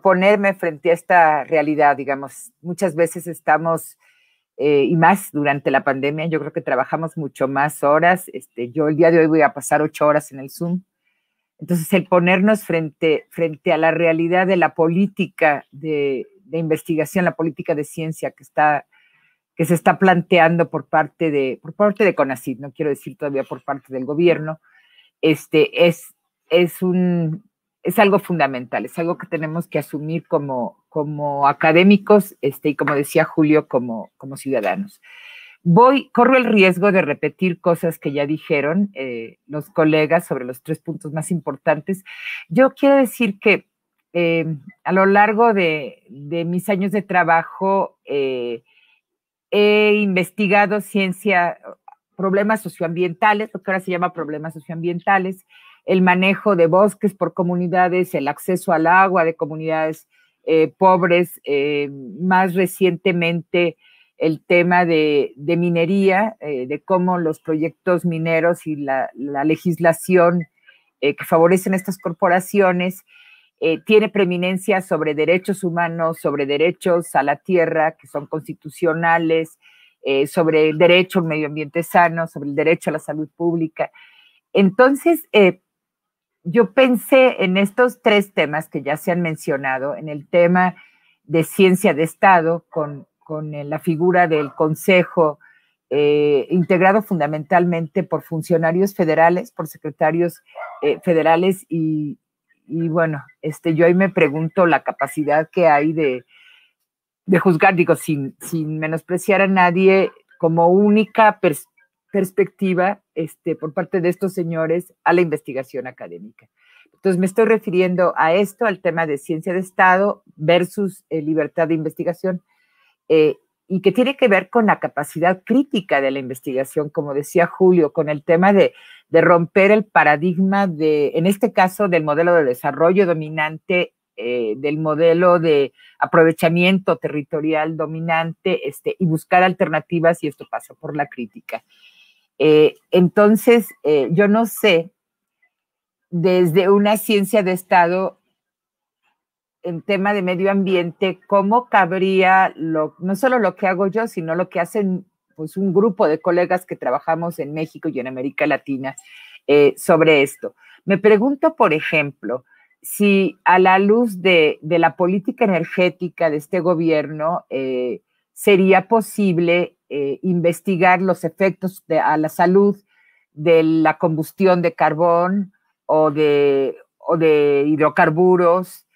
ponerme frente a esta realidad. Digamos, muchas veces estamos, y más durante la pandemia, yo creo que trabajamos mucho más horas. Yo el día de hoy voy a pasar 8 horas en el Zoom. Entonces, el ponernos frente a la realidad de la política de investigación, la política de ciencia que se está planteando por parte de CONACYT, no quiero decir todavía por parte del gobierno, es algo fundamental, es algo que tenemos que asumir como académicos, y como decía Julio, como ciudadanos. Corro el riesgo de repetir cosas que ya dijeron los colegas sobre los 3 puntos más importantes. Yo quiero decir que a lo largo de mis años de trabajo he investigado problemas socioambientales, lo que ahora se llama problemas socioambientales, el manejo de bosques por comunidades, el acceso al agua de comunidades pobres, más recientemente el tema de minería, de cómo los proyectos mineros y la legislación que favorecen estas corporaciones tiene preeminencia sobre derechos humanos, sobre derechos a la tierra, que son constitucionales, sobre el derecho a un medio ambiente sano, sobre el derecho a la salud pública. Entonces, yo pensé en estos 3 temas que ya se han mencionado, en el tema de ciencia de Estado, con la figura del Consejo, integrado fundamentalmente por funcionarios federales, por secretarios federales, y bueno, yo ahí me pregunto la capacidad que hay de juzgar, digo, sin menospreciar a nadie, como única perspectiva por parte de estos señores a la investigación académica. Entonces me estoy refiriendo a esto, al tema de ciencia de Estado versus libertad de investigación, y que tiene que ver con la capacidad crítica de la investigación, como decía Julio, con el tema de romper el paradigma en este caso, del modelo de desarrollo dominante, del modelo de aprovechamiento territorial dominante, y buscar alternativas, y esto pasa por la crítica. Entonces, yo no sé, desde una ciencia de Estado, en tema de medio ambiente, cómo cabría no solo lo que hago yo, sino lo que hacen pues un grupo de colegas que trabajamos en México y en América Latina sobre esto. Me pregunto, por ejemplo, si a la luz de la política energética de este gobierno sería posible investigar los efectos a la salud de la combustión de carbón o de hidrocarburos,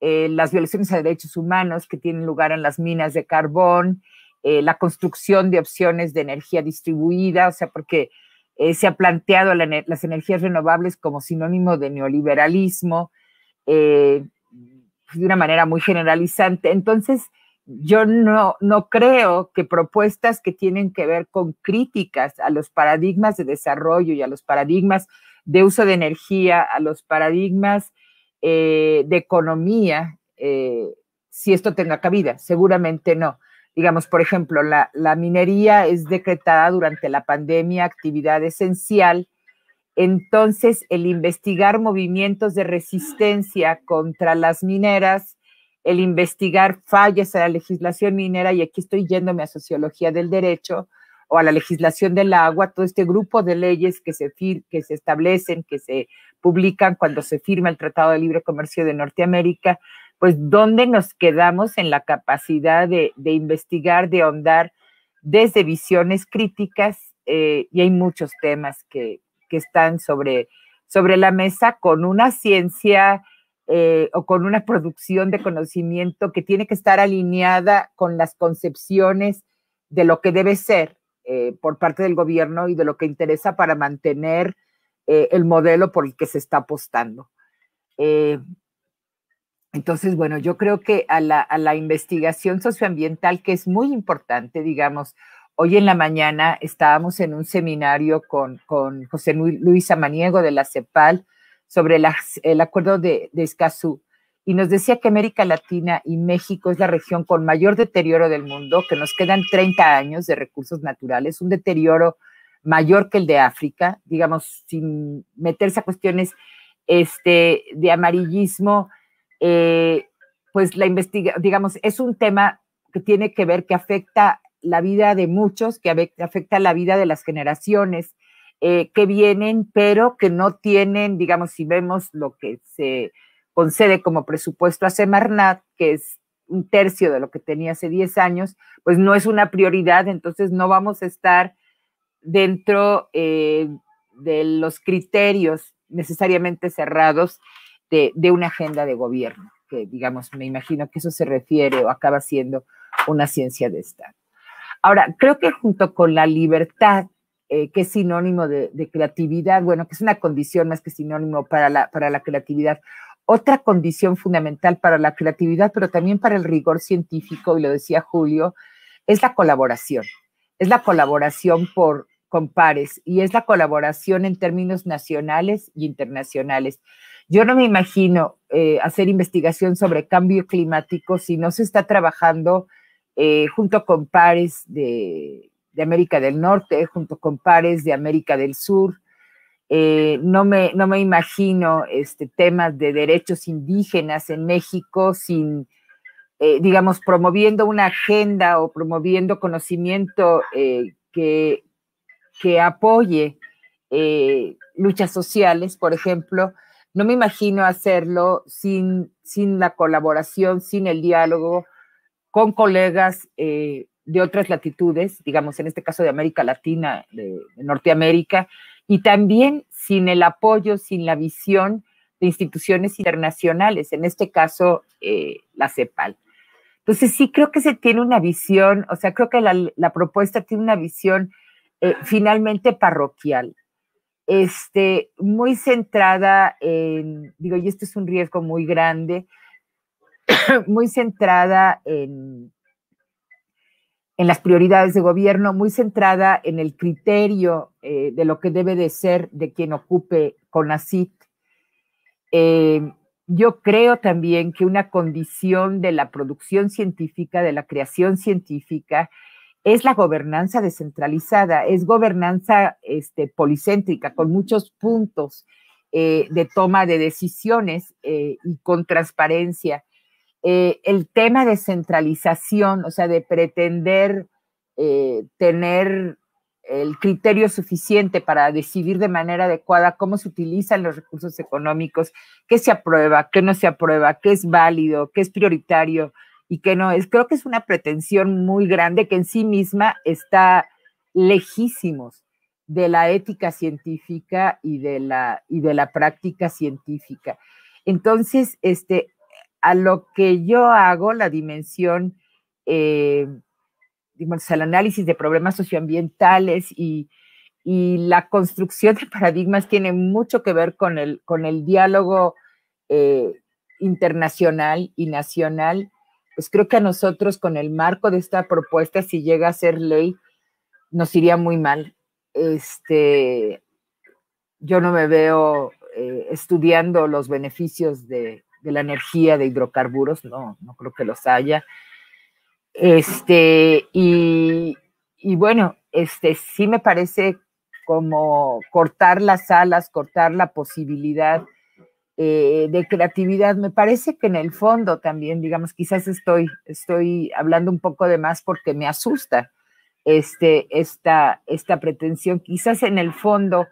las violaciones a derechos humanos que tienen lugar en las minas de carbón, la construcción de opciones de energía distribuida, o sea, porque se ha planteado las energías renovables como sinónimo de neoliberalismo, de una manera muy generalizante. Entonces, yo no creo que propuestas que tienen que ver con críticas a los paradigmas de desarrollo y a los paradigmas de uso de energía, a los paradigmas de economía, si esto tenga cabida, seguramente no. Digamos, por ejemplo, la minería es decretada durante la pandemia actividad esencial, entonces el investigar movimientos de resistencia contra las mineras, el investigar fallas a la legislación minera, y aquí estoy yéndome a sociología del derecho, o a la legislación del agua, todo este grupo de leyes que se establecen, que se publican cuando se firma el Tratado de Libre Comercio de Norteamérica, pues ¿dónde nos quedamos en la capacidad de investigar, de ahondar desde visiones críticas? Y hay muchos temas que están sobre la mesa, con una ciencia o con una producción de conocimiento que tiene que estar alineada con las concepciones de lo que debe ser por parte del gobierno y de lo que interesa para mantener el modelo por el que se está apostando. Entonces, bueno, yo creo que a la investigación socioambiental, que es muy importante, digamos, hoy en la mañana estábamos en un seminario con José Luis Samaniego de la CEPAL sobre el acuerdo de Escazú, y nos decía que América Latina y México es la región con mayor deterioro del mundo, que nos quedan 30 años de recursos naturales, un deterioro mayor que el de África, digamos, sin meterse a cuestiones de amarillismo, pues digamos, es un tema que tiene que ver, que afecta la vida de muchos, que afecta la vida de las generaciones que vienen, pero que no tienen, digamos, si vemos lo que se concede como presupuesto a Semarnat, que es 1/3 de lo que tenía hace 10 años, pues no es una prioridad, entonces no vamos a estar dentro de los criterios necesariamente cerrados de una agenda de gobierno, que digamos, me imagino que eso se refiere o acaba siendo una ciencia de Estado. Ahora, creo que junto con la libertad, que es sinónimo de creatividad, bueno, que es una condición más que sinónimo para la creatividad, otra condición fundamental para la creatividad, pero también para el rigor científico, y lo decía Julio, es la colaboración. Es la colaboración con pares, y es la colaboración en términos nacionales y internacionales. Yo no me imagino hacer investigación sobre cambio climático si no se está trabajando junto con pares de América del Norte, junto con pares de América del Sur. No me imagino temas de derechos indígenas en México sin digamos, promoviendo una agenda o promoviendo conocimiento que apoye luchas sociales, por ejemplo. No me imagino hacerlo sin la colaboración, sin el diálogo con colegas de otras latitudes, digamos, en este caso de América Latina, de Norteamérica, y también sin el apoyo, sin la visión de instituciones internacionales, en este caso la CEPAL. Entonces sí creo que se tiene una visión, o sea, creo que la propuesta tiene una visión finalmente parroquial, muy centrada en, digo, y esto es un riesgo muy grande, muy centrada en las prioridades de gobierno, muy centrada en el criterio de lo que debe de ser de quien ocupe CONACYT. Yo creo también que una condición de la producción científica, de la creación científica, es la gobernanza descentralizada, es gobernanza policéntrica, con muchos puntos de toma de decisiones y con transparencia. El tema de centralización, o sea, de pretender tener el criterio suficiente para decidir de manera adecuada cómo se utilizan los recursos económicos, qué se aprueba, qué no se aprueba, qué es válido, qué es prioritario y qué no es. Creo que es una pretensión muy grande que en sí misma está lejísimos de la ética científica y de la práctica científica. Entonces, a lo que yo hago, la dimensión, digamos, el análisis de problemas socioambientales y la construcción de paradigmas tiene mucho que ver con el diálogo internacional y nacional. Pues creo que a nosotros, con el marco de esta propuesta, si llega a ser ley, nos iría muy mal. Yo no me veo estudiando los beneficios de la energía de hidrocarburos, no creo que los haya. Y bueno, sí me parece como cortar las alas, cortar la posibilidad de creatividad. Me parece que en el fondo también, digamos, quizás estoy hablando un poco de más porque me asusta esta pretensión. Quizás en el fondo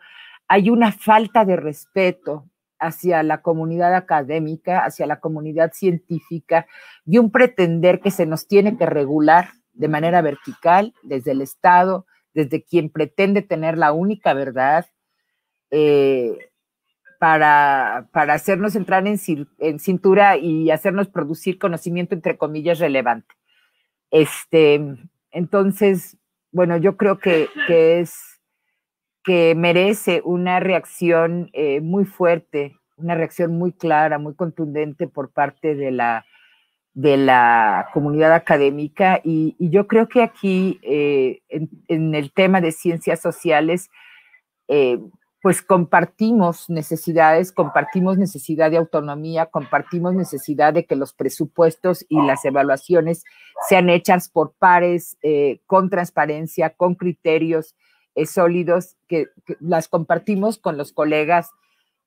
hay una falta de respeto hacia la comunidad académica, hacia la comunidad científica, y un pretender que se nos tiene que regular de manera vertical desde el Estado, desde quien pretende tener la única verdad, para hacernos entrar en cintura y hacernos producir conocimiento, entre comillas, relevante. Entonces, bueno, yo creo que merece una reacción muy fuerte, una reacción muy clara, muy contundente por parte de la comunidad académica, y yo creo que aquí en el tema de ciencias sociales pues compartimos necesidades, compartimos necesidad de autonomía, compartimos necesidad de que los presupuestos y las evaluaciones sean hechas por pares, con transparencia, con criterios sólidos, que las compartimos con los colegas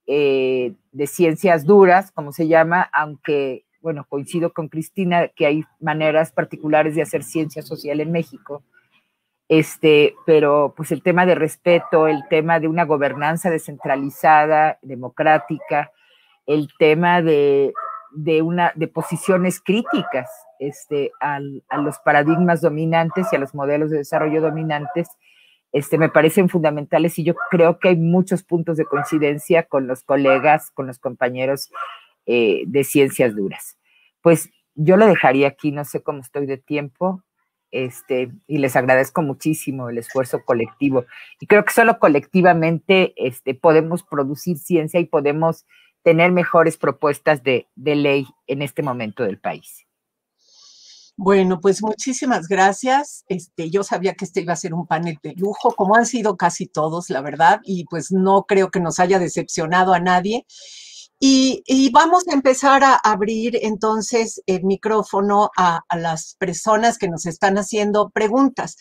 de ciencias duras, como se llama, aunque, bueno, coincido con Cristina que hay maneras particulares de hacer ciencia social en México. Pero pues el tema de respeto, el tema de una gobernanza descentralizada, democrática, el tema de posiciones críticas a los paradigmas dominantes y a los modelos de desarrollo dominantes, me parecen fundamentales, y yo creo que hay muchos puntos de coincidencia con los colegas, con los compañeros de ciencias duras. Pues yo lo dejaría aquí, no sé cómo estoy de tiempo. Y les agradezco muchísimo el esfuerzo colectivo, y creo que solo colectivamente podemos producir ciencia y podemos tener mejores propuestas de ley en este momento del país. Bueno, pues muchísimas gracias. Yo sabía que este iba a ser un panel de lujo, como han sido casi todos, la verdad, y pues no creo que nos haya decepcionado a nadie. Y vamos a empezar a abrir entonces el micrófono a las personas que nos están haciendo preguntas.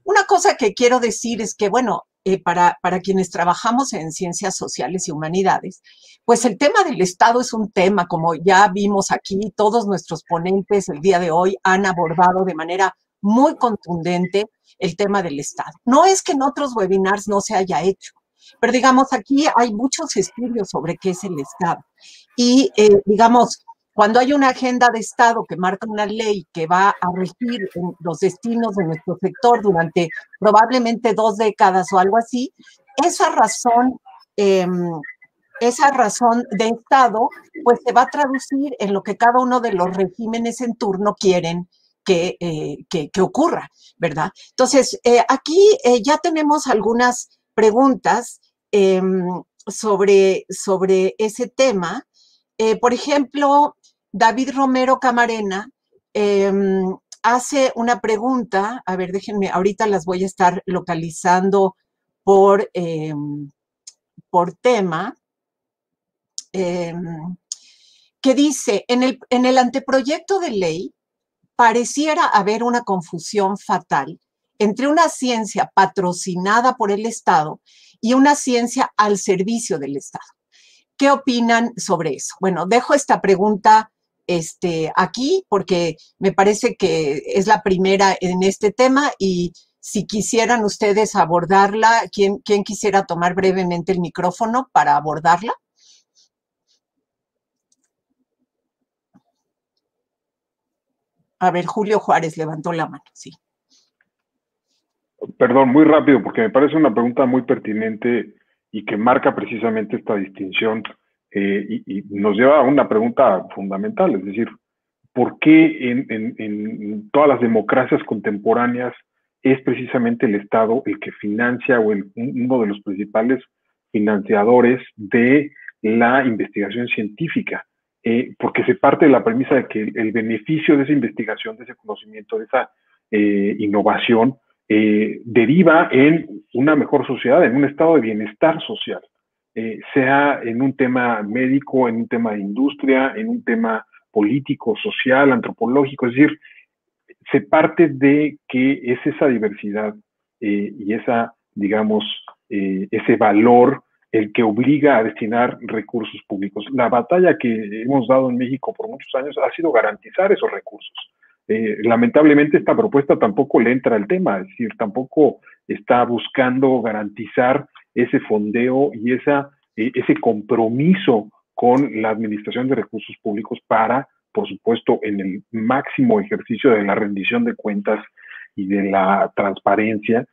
Una cosa que quiero decir es que, bueno, para quienes trabajamos en ciencias sociales y humanidades, pues el tema del Estado es un tema, como ya vimos aquí, todos nuestros ponentes el día de hoy han abordado de manera muy contundente el tema del Estado. No es que en otros webinars no se haya hecho, pero digamos, aquí hay muchos estudios sobre qué es el Estado. Y digamos, cuando hay una agenda de Estado que marca una ley que va a regir los destinos de nuestro sector durante probablemente 2 décadas o algo así, esa razón de Estado, pues se va a traducir en lo que cada uno de los regímenes en turno quieren que ocurra, ¿verdad? Entonces, aquí ya tenemos algunas preguntas sobre ese tema. Por ejemplo, David Romero Camarena hace una pregunta, a ver, déjenme, ahorita las voy a estar localizando por tema, que dice, en el anteproyecto de ley pareciera haber una confusión fatal entre una ciencia patrocinada por el Estado y una ciencia al servicio del Estado. ¿Qué opinan sobre eso? Bueno, dejo esta pregunta aquí porque me parece que es la primera en este tema y si quisieran ustedes abordarla, ¿quién quisiera tomar brevemente el micrófono para abordarla? A ver, Julio Juárez levantó la mano, sí. Perdón, muy rápido, porque me parece una pregunta muy pertinente y que marca precisamente esta distinción y nos lleva a una pregunta fundamental, es decir, ¿por qué en todas las democracias contemporáneas es precisamente el Estado el que financia o uno de los principales financiadores de la investigación científica? Porque se parte de la premisa de que el beneficio de esa investigación, de ese conocimiento, de esa innovación, deriva en una mejor sociedad, en un estado de bienestar social, sea en un tema médico, en un tema de industria, en un tema político, social, antropológico. Es decir, se parte de que es esa diversidad y esa, digamos, ese valor el que obliga a destinar recursos públicos. La batalla que hemos dado en México por muchos años ha sido garantizar esos recursos. Lamentablemente esta propuesta tampoco le entra al tema, es decir, tampoco está buscando garantizar ese fondeo y ese compromiso con la administración de recursos públicos para, por supuesto, en el máximo ejercicio de la rendición de cuentas y de la transparencia,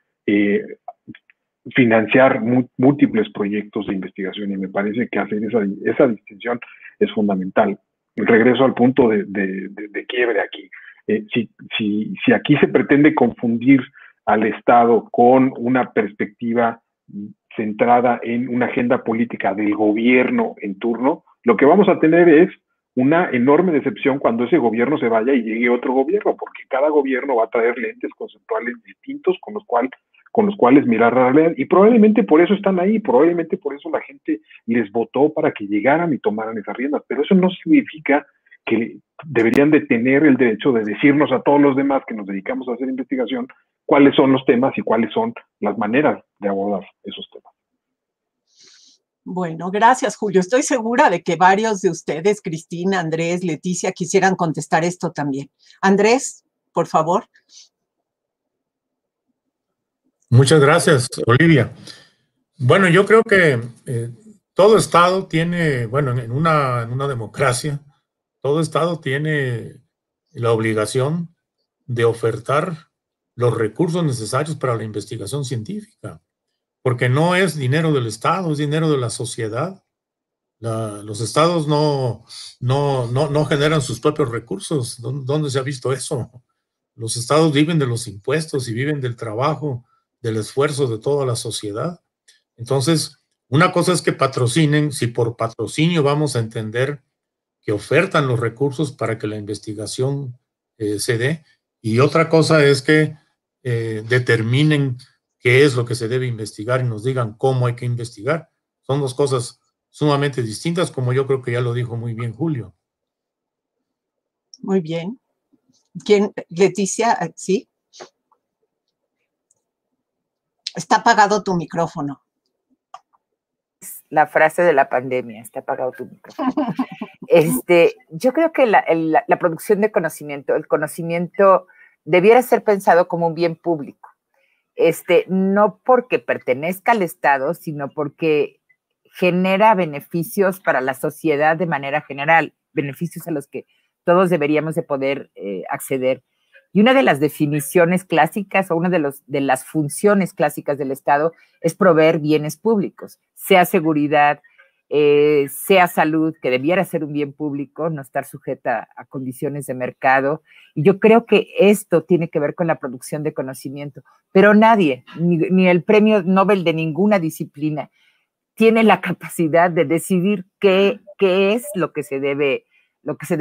financiar múltiples proyectos de investigación, y me parece que hacer esa distinción es fundamental. Regreso al punto de quiebre aquí. Si aquí se pretende confundir al Estado con una perspectiva centrada en una agenda política del gobierno en turno, lo que vamos a tener es una enorme decepción cuando ese gobierno se vaya y llegue otro gobierno, porque cada gobierno va a traer lentes conceptuales distintos con los cuales mirar la realidad, y probablemente por eso están ahí, probablemente por eso la gente les votó para que llegaran y tomaran esas riendas, pero eso no significa que deberían de tener el derecho de decirnos a todos los demás que nos dedicamos a hacer investigación cuáles son los temas y cuáles son las maneras de abordar esos temas. Bueno, gracias, Julio. Estoy segura de que varios de ustedes, Cristina, Andrés, Leticia, quisieran contestar esto también. Andrés, por favor. Muchas gracias, Olivia. Bueno, yo creo que todo Estado tiene, bueno, en una democracia, todo Estado tiene la obligación de ofertar los recursos necesarios para la investigación científica, porque no es dinero del Estado, es dinero de la sociedad. Los Estados no generan sus propios recursos. ¿Dónde se ha visto eso? Los Estados viven de los impuestos y viven del trabajo, del esfuerzo de toda la sociedad. Entonces, una cosa es que patrocinen, si por patrocinio vamos a entender que ofertan los recursos para que la investigación se dé, y otra cosa es que determinen qué es lo que se debe investigar y nos digan cómo hay que investigar. Son dos cosas sumamente distintas, como yo creo que ya lo dijo muy bien Julio. Muy bien. ¿Quién? Leticia, ¿sí? Está apagado tu micrófono. La frase de la pandemia, está apagado tu micrófono. Yo creo que la producción de conocimiento, el conocimiento debiera ser pensado como un bien público. No porque pertenezca al Estado, sino porque genera beneficios para la sociedad de manera general, beneficios a los que todos deberíamos de poder acceder. Y una de las definiciones clásicas o una de las funciones clásicas del Estado es proveer bienes públicos, sea seguridad, sea salud, que debiera ser un bien público, no estar sujeta a condiciones de mercado. Y yo creo que esto tiene que ver con la producción de conocimiento, pero nadie, ni el premio Nobel de ninguna disciplina, tiene la capacidad de decidir qué es lo que se debe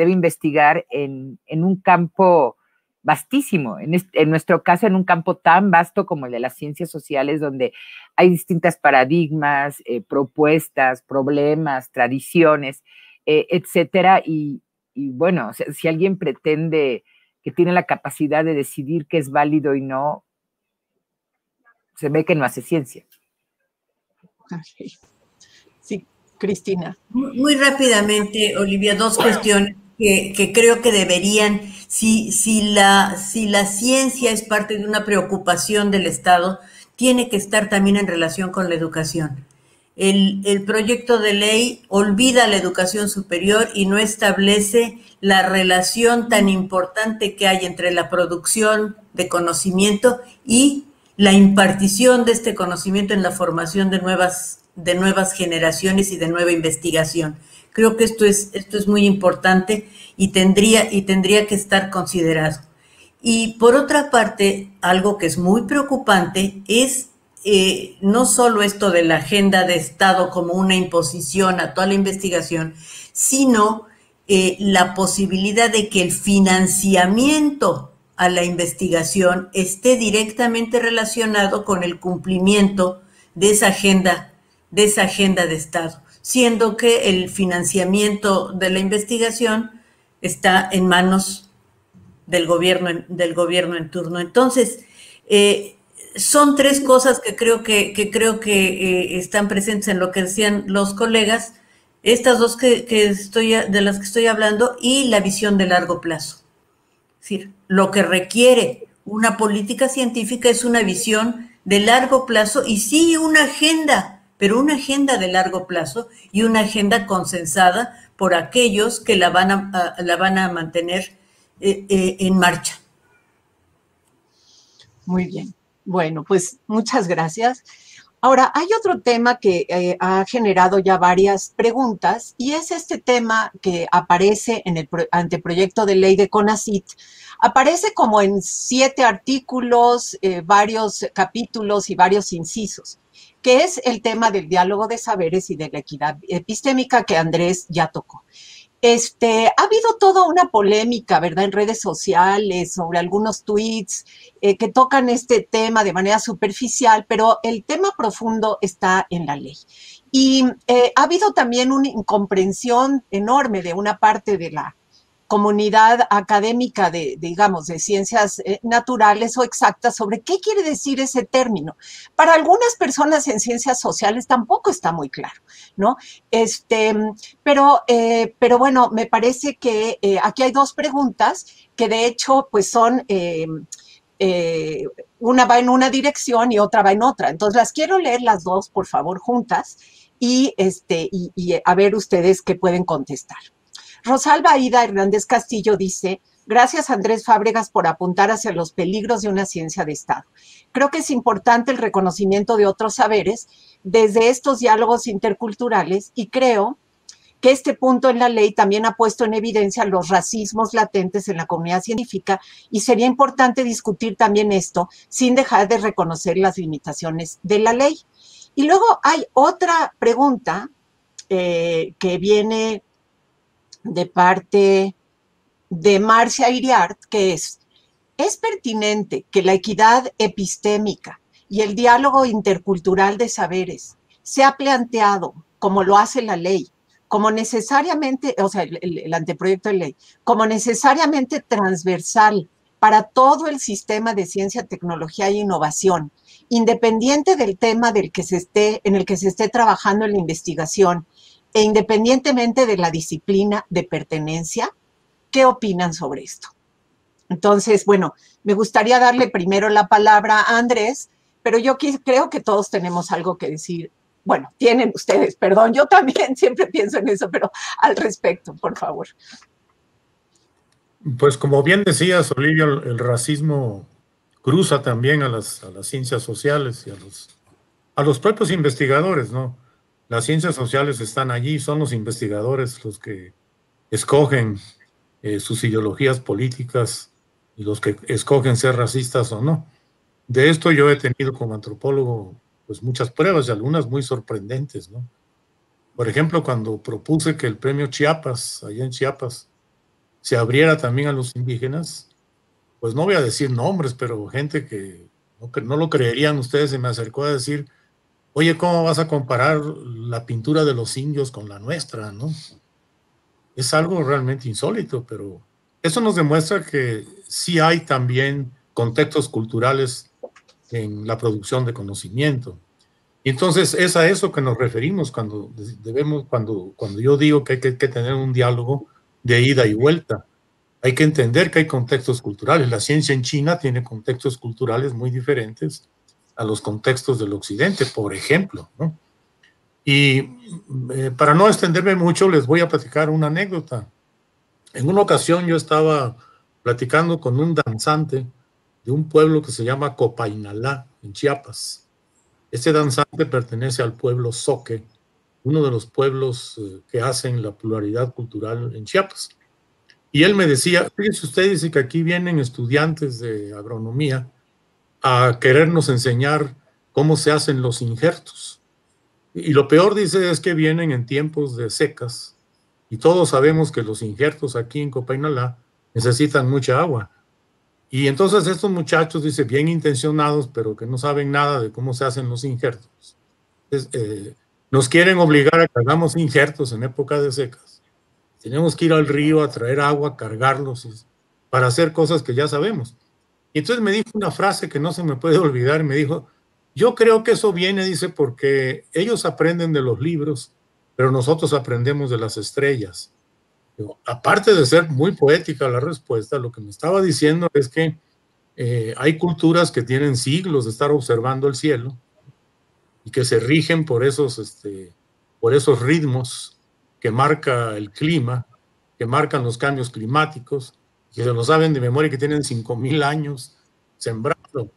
investigar en un campo vastísimo, en nuestro caso en un campo tan vasto como el de las ciencias sociales, donde hay distintas paradigmas, propuestas, problemas, tradiciones, etcétera, y bueno, o sea, si alguien pretende que tiene la capacidad de decidir qué es válido y no, se ve que no hace ciencia. Okay. Sí, Cristina. Muy rápidamente, Olivia, dos cuestiones que creo que deberían, si la ciencia es parte de una preocupación del Estado, tiene que estar también en relación con la educación. El proyecto de ley olvida la educación superior y no establece la relación tan importante que hay entre la producción de conocimiento y la impartición de este conocimiento en la formación de nuevas generaciones y de nueva investigación. Creo que esto es muy importante y tendría que estar considerado. Y por otra parte, algo que es muy preocupante es no solo esto de la agenda de Estado como una imposición a toda la investigación, sino la posibilidad de que el financiamiento a la investigación esté directamente relacionado con el cumplimiento de esa agenda de Estado, siendo que el financiamiento de la investigación está en manos del gobierno en turno. Entonces, son tres cosas que creo que están presentes en lo que decían los colegas, estas dos de las que estoy hablando, y la visión de largo plazo. Es decir, lo que requiere una política científica es una visión de largo plazo y sí una agenda, pero una agenda de largo plazo y una agenda consensada por aquellos que la van a mantener en marcha. Muy bien. Bueno, pues muchas gracias. Ahora, hay otro tema que ha generado ya varias preguntas y es este tema que aparece en el anteproyecto de ley de CONACYT. Aparece como en 7 artículos, varios capítulos y varios incisos, que es el tema del diálogo de saberes y de la equidad epistémica que Andrés ya tocó. Ha habido toda una polémica, ¿verdad?, en redes sociales sobre algunos tweets que tocan este tema de manera superficial, pero el tema profundo está en la ley. Y ha habido también una incomprensión enorme de una parte de la comunidad académica digamos, de ciencias naturales o exactas sobre qué quiere decir ese término. Para algunas personas en ciencias sociales tampoco está muy claro, ¿no? Pero bueno, me parece que aquí hay 2 preguntas que de hecho pues son, una va en una dirección y otra va en otra. Entonces las quiero leer las 2, por favor, juntas y a ver ustedes qué pueden contestar. Rosalba Aida Hernández Castillo dice: gracias Andrés Fábregas por apuntar hacia los peligros de una ciencia de Estado. Creo que es importante el reconocimiento de otros saberes desde estos diálogos interculturales y creo que este punto en la ley también ha puesto en evidencia los racismos latentes en la comunidad científica y sería importante discutir también esto sin dejar de reconocer las limitaciones de la ley. Y luego hay otra pregunta que viene de parte de Marcia Iriart, que es pertinente que la equidad epistémica y el diálogo intercultural de saberes sea planteado, como lo hace la ley, como necesariamente, o sea, el anteproyecto de ley, como necesariamente transversal para todo el sistema de ciencia, tecnología e innovación, independiente del tema en el que se esté trabajando en la investigación e independientemente de la disciplina de pertenencia, ¿qué opinan sobre esto? Entonces, bueno, me gustaría darle primero la palabra a Andrés, pero yo creo que todos tenemos algo que decir. Bueno, tienen ustedes, perdón, yo también siempre pienso en eso, pero al respecto, por favor. Pues como bien decías, Olivia, el racismo cruza también a las ciencias sociales y a los propios investigadores, ¿no? Las ciencias sociales están allí, son los investigadores los que escogen sus ideologías políticas y los que escogen ser racistas o no. De esto yo he tenido como antropólogo pues muchas pruebas y algunas muy sorprendentes, ¿no? Por ejemplo, cuando propuse que el premio Chiapas, allá en Chiapas, se abriera también a los indígenas, pues no voy a decir nombres, pero gente que no lo creerían ustedes, se me acercó a decir, oye, ¿cómo vas a comparar la pintura de los indios con la nuestra, no? Es algo realmente insólito, pero eso nos demuestra que sí hay también contextos culturales en la producción de conocimiento. Y entonces es a eso que nos referimos cuando yo digo que hay que tener un diálogo de ida y vuelta. Hay que entender que hay contextos culturales. La ciencia en China tiene contextos culturales muy diferentes a los contextos del occidente, por ejemplo, ¿no? Y para no extenderme mucho, les voy a platicar una anécdota. En una ocasión yo estaba platicando con un danzante de un pueblo que se llama Copainalá, en Chiapas. Este danzante pertenece al pueblo Zoque, uno de los pueblos que hacen la pluralidad cultural en Chiapas. Y él me decía, fíjese usted, dice que aquí vienen estudiantes de agronomía a querernos enseñar cómo se hacen los injertos. Y lo peor, dice, es que vienen en tiempos de secas. Y todos sabemos que los injertos aquí en Copainalá necesitan mucha agua. Y entonces estos muchachos, dice, bien intencionados, pero que no saben nada de cómo se hacen los injertos. Entonces, nos quieren obligar a que hagamos injertos en época de secas. Tenemos que ir al río a traer agua, cargarlos, para hacer cosas que ya sabemos. Y entonces me dijo una frase que no se me puede olvidar, me dijo, yo creo que eso viene, dice, porque ellos aprenden de los libros, pero nosotros aprendemos de las estrellas. Digo, aparte de ser muy poética la respuesta, lo que me estaba diciendo es que hay culturas que tienen siglos de estar observando el cielo y que se rigen por esos ritmos que marca el clima, que marcan los cambios climáticos, que se lo saben de memoria, que tienen 5,000 años sembrando.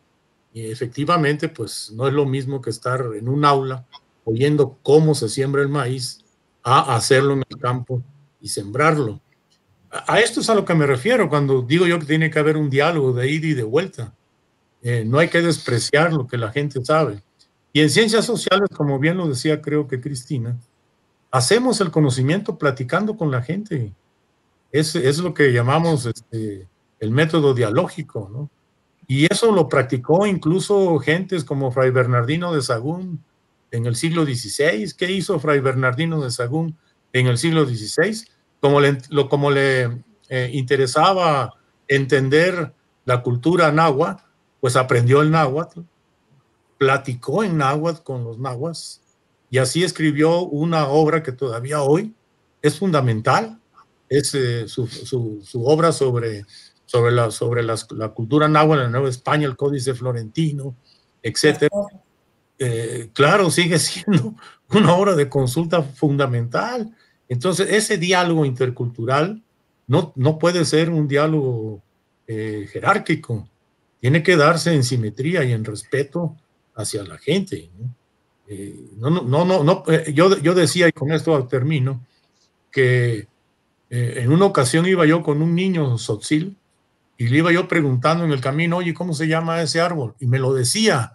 Y efectivamente, pues no es lo mismo que estar en un aula oyendo cómo se siembra el maíz a hacerlo en el campo y sembrarlo. A esto es a lo que me refiero cuando digo yo que tiene que haber un diálogo de ida y de vuelta. No hay que despreciar lo que la gente sabe. Y en ciencias sociales, como bien lo decía creo que Cristina, hacemos el conocimiento platicando con la gente. Es lo que llamamos el método dialógico, ¿no? Y eso lo practicó incluso gentes como Fray Bernardino de Sahagún en el siglo XVI. ¿Qué hizo Fray Bernardino de Sahagún en el siglo XVI? Como le interesaba entender la cultura náhuatl, pues aprendió el náhuatl, platicó en náhuatl con los nahuas y así escribió una obra que todavía hoy es fundamental. Es su obra sobre la cultura náhuatl en la Nueva España, el Códice Florentino, etc. Claro, sigue siendo una obra de consulta fundamental. Entonces, ese diálogo intercultural no puede ser un diálogo jerárquico. Tiene que darse en simetría y en respeto hacia la gente, ¿no? Yo decía, y con esto termino, que en una ocasión iba yo con un niño tzotzil y le iba yo preguntando en el camino, oye, ¿cómo se llama ese árbol? Y me lo decía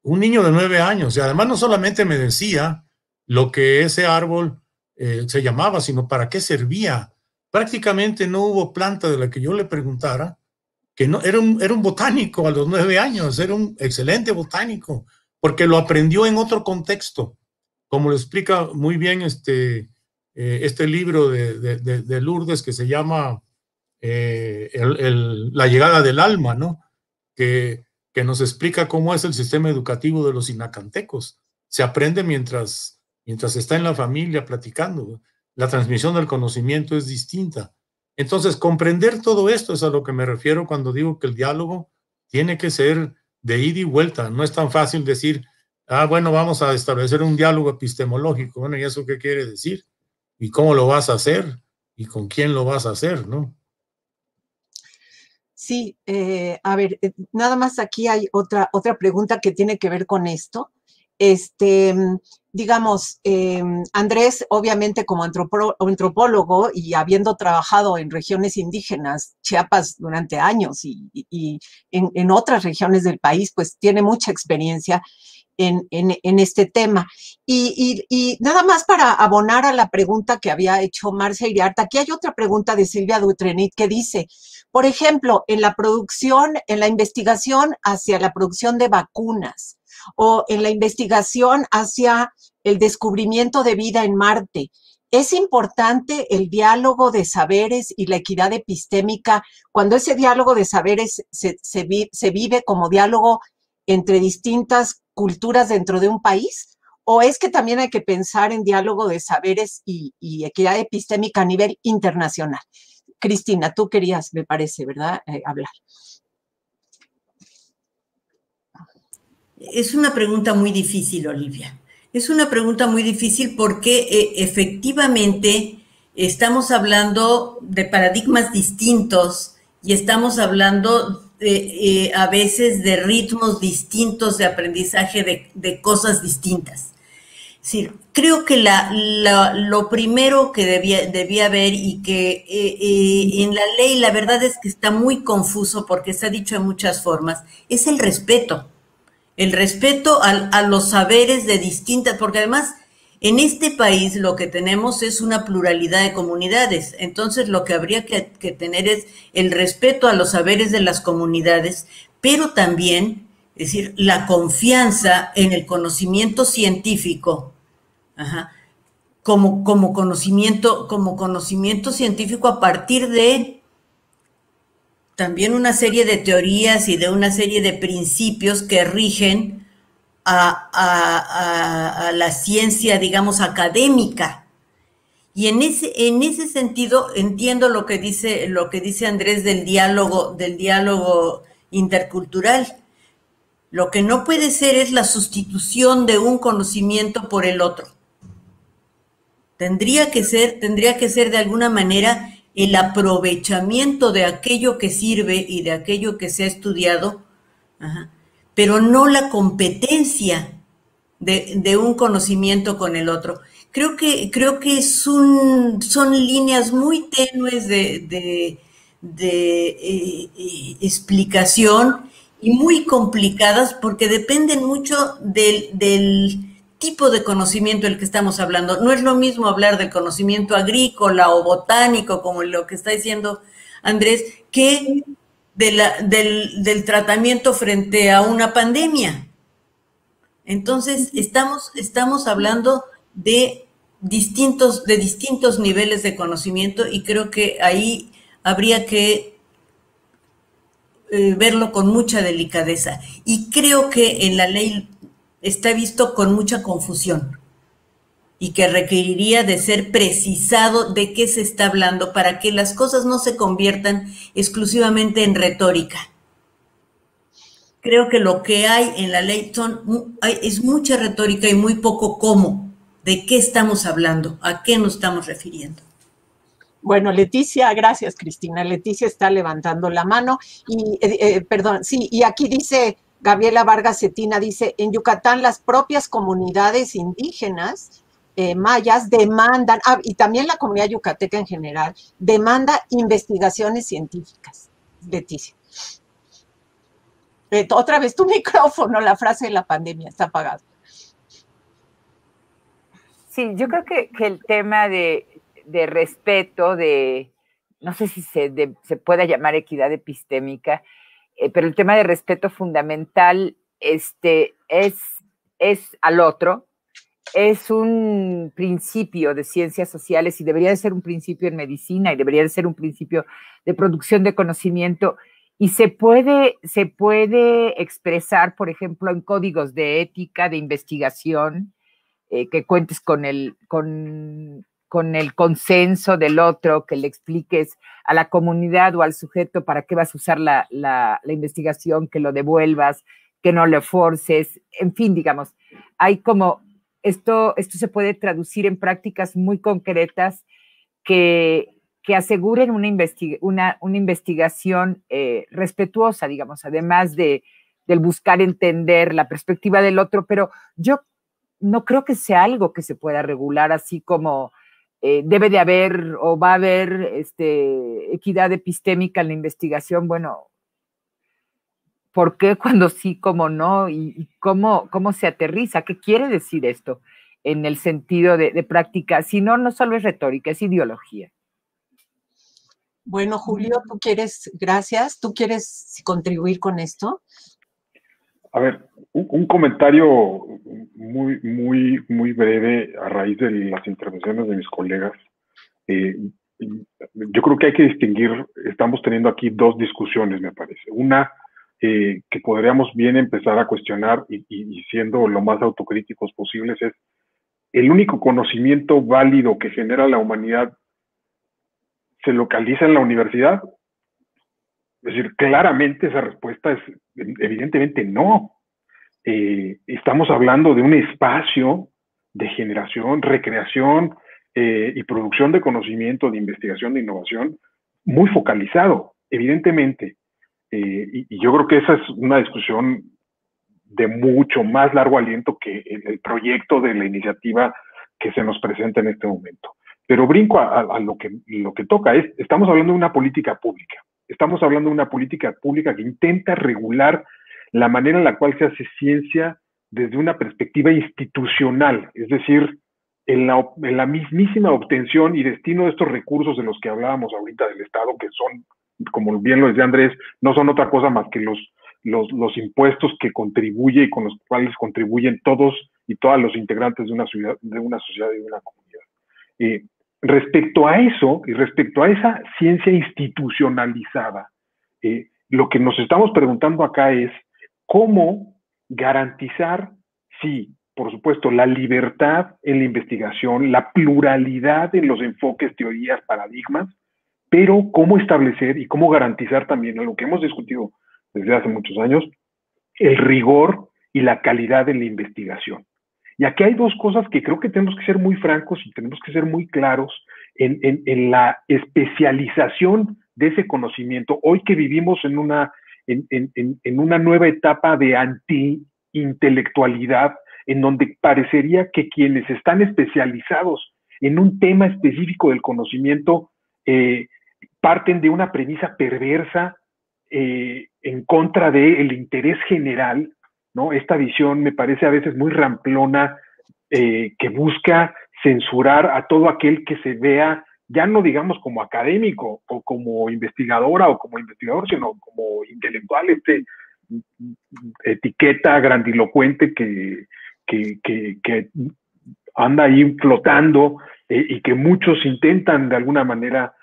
un niño de 9 años. Y además no solamente me decía lo que ese árbol se llamaba, sino para qué servía. Prácticamente no hubo planta de la que yo le preguntara que no era un botánico a los 9 años, era un excelente botánico, porque lo aprendió en otro contexto, como lo explica muy bien este libro de Lourdes que se llama La llegada del alma, ¿no? Que que nos explica cómo es el sistema educativo de los sinacantecos. Se aprende mientras está en la familia platicando. La transmisión del conocimiento es distinta. Entonces, comprender todo esto es a lo que me refiero cuando digo que el diálogo tiene que ser de ida y vuelta. No es tan fácil decir, bueno, vamos a establecer un diálogo epistemológico. Bueno, ¿y eso qué quiere decir? ¿Y cómo lo vas a hacer? ¿Y con quién lo vas a hacer, no? Sí, a ver, nada más aquí hay otra pregunta que tiene que ver con esto. Digamos, Andrés, obviamente como antropólogo y habiendo trabajado en regiones indígenas, Chiapas durante años y en otras regiones del país, pues tiene mucha experiencia en este tema. Y nada más para abonar a la pregunta que había hecho Marcia Iriarte, aquí hay otra pregunta de Silvia Dutrenit que dice, por ejemplo, en la producción, en la investigación hacia la producción de vacunas o en la investigación hacia el descubrimiento de vida en Marte, ¿es importante el diálogo de saberes y la equidad epistémica cuando ese diálogo de saberes se vive como diálogo entre distintas culturas dentro de un país? ¿O es que también hay que pensar en diálogo de saberes y equidad epistémica a nivel internacional? Cristina, tú querías, me parece, ¿verdad?, hablar. Es una pregunta muy difícil, Olivia. Es una pregunta muy difícil porque efectivamente estamos hablando de paradigmas distintos y estamos hablando a veces de ritmos distintos de aprendizaje de cosas distintas. Sí, creo que lo primero que debía haber y que en la ley la verdad es que está muy confuso porque se ha dicho de muchas formas, es el respeto a los saberes de distintas, porque además en este país lo que tenemos es una pluralidad de comunidades, entonces lo que habría que tener es el respeto a los saberes de las comunidades, pero también, es decir, la confianza en el conocimiento científico, como conocimiento científico a partir de también una serie de teorías y de una serie de principios que rigen a la ciencia, digamos, académica. Y en ese sentido entiendo lo que dice Andrés del diálogo intercultural. Lo que no puede ser es la sustitución de un conocimiento por el otro. Tendría que ser de alguna manera el aprovechamiento de aquello que sirve y de aquello que se ha estudiado, pero no la competencia de un conocimiento con el otro. Creo que son líneas muy tenues de explicación y muy complicadas porque dependen mucho del tipo de conocimiento del que estamos hablando. No es lo mismo hablar del conocimiento agrícola o botánico, como lo que está diciendo Andrés, que del tratamiento frente a una pandemia. Entonces, estamos hablando de distintos niveles de conocimiento y creo que ahí habría que verlo con mucha delicadeza. Y creo que en la ley está visto con mucha confusión y que requeriría de ser precisado de qué se está hablando para que las cosas no se conviertan exclusivamente en retórica. Creo que lo que hay en la ley es mucha retórica y muy poco cómo, de qué estamos hablando, a qué nos estamos refiriendo. Bueno, Leticia, gracias, Cristina. Leticia está levantando la mano y, perdón, sí, y aquí dice Gabriela Vargas Cetina, dice, en Yucatán las propias comunidades indígenas mayas demandan, y también la comunidad yucateca en general, demanda investigaciones científicas. Leticia. Otra vez tu micrófono, la frase de la pandemia está apagado. Sí, yo creo que el tema de respeto, no sé si se pueda llamar equidad epistémica, pero el tema de respeto fundamental es al otro, es un principio de ciencias sociales y debería de ser un principio en medicina y debería de ser un principio de producción de conocimiento y se puede expresar, por ejemplo, en códigos de ética, de investigación, que cuentes con el consenso del otro, que le expliques a la comunidad o al sujeto para qué vas a usar la investigación, que lo devuelvas, que no lo forces, en fin, digamos, hay como, esto se puede traducir en prácticas muy concretas que aseguren una investigación respetuosa, digamos, además del buscar entender la perspectiva del otro, pero yo no creo que sea algo que se pueda regular así como debe de haber o va a haber equidad epistémica en la investigación. Bueno, ¿por qué cuando sí, cómo no? ¿Y cómo se aterriza? ¿Qué quiere decir esto en el sentido de práctica? Si no, no solo es retórica, es ideología. Bueno, Julio, gracias. ¿Tú quieres contribuir con esto? A ver, un comentario muy breve a raíz de las intervenciones de mis colegas. Yo creo que hay que distinguir, estamos teniendo aquí dos discusiones, me parece. Una, que podríamos bien empezar a cuestionar y siendo lo más autocríticos posibles, es el único conocimiento válido que genera la humanidad se localiza en la universidad. Es decir, claramente esa respuesta es evidentemente no. Estamos hablando de un espacio de generación, recreación y producción de conocimiento, de investigación, de innovación muy focalizado, evidentemente. Y yo creo que esa es una discusión de mucho más largo aliento que el proyecto de la iniciativa que se nos presenta en este momento. Pero brinco a lo que toca. Estamos hablando de una política pública. Estamos hablando de una política pública que intenta regular la manera en la cual se hace ciencia desde una perspectiva institucional, es decir, en la mismísima obtención y destino de estos recursos de los que hablábamos ahorita del Estado, que son, como bien lo decía Andrés, no son otra cosa más que los impuestos que contribuye y con los cuales contribuyen todos y todas los integrantes de una sociedad y de una comunidad. Respecto a eso y respecto a esa ciencia institucionalizada, lo que nos estamos preguntando acá es cómo garantizar, sí, por supuesto, la libertad en la investigación, la pluralidad en los enfoques, teorías, paradigmas, pero cómo establecer y cómo garantizar también, algo que hemos discutido desde hace muchos años, el rigor y la calidad en la investigación. Y aquí hay dos cosas que creo que tenemos que ser muy francos y tenemos que ser muy claros en la especialización de ese conocimiento. Hoy que vivimos en una nueva etapa de anti-intelectualidad, en donde parecería que quienes están especializados en un tema específico del conocimiento parten de una premisa perversa en contra del interés general, ¿no? Esta visión me parece a veces muy ramplona, que busca censurar a todo aquel que se vea, ya no digamos como académico o como investigadora o como investigador, sino como intelectual, etiqueta grandilocuente que anda ahí flotando y que muchos intentan de alguna manera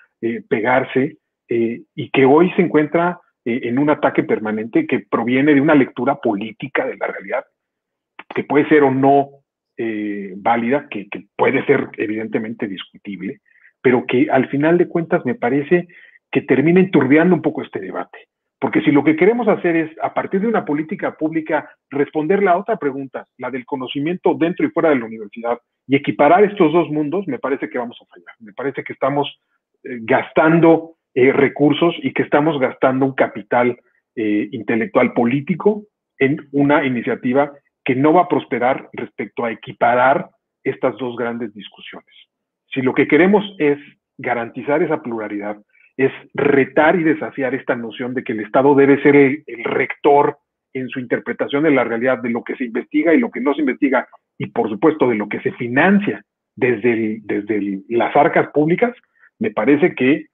pegarse y que hoy se encuentra en un ataque permanente que proviene de una lectura política de la realidad, que puede ser o no válida, que puede ser evidentemente discutible, pero que al final de cuentas me parece que termina enturbiando un poco este debate. Porque si lo que queremos hacer es, a partir de una política pública, responder la otra pregunta, la del conocimiento dentro y fuera de la universidad, y equiparar estos dos mundos, me parece que vamos a fallar. Me parece que estamos gastando recursos y que estamos gastando un capital intelectual político en una iniciativa que no va a prosperar respecto a equiparar estas dos grandes discusiones. Si lo que queremos es garantizar esa pluralidad, es retar y desafiar esta noción de que el Estado debe ser el rector en su interpretación de la realidad, de lo que se investiga y lo que no se investiga, y por supuesto de lo que se financia desde las arcas públicas, me parece que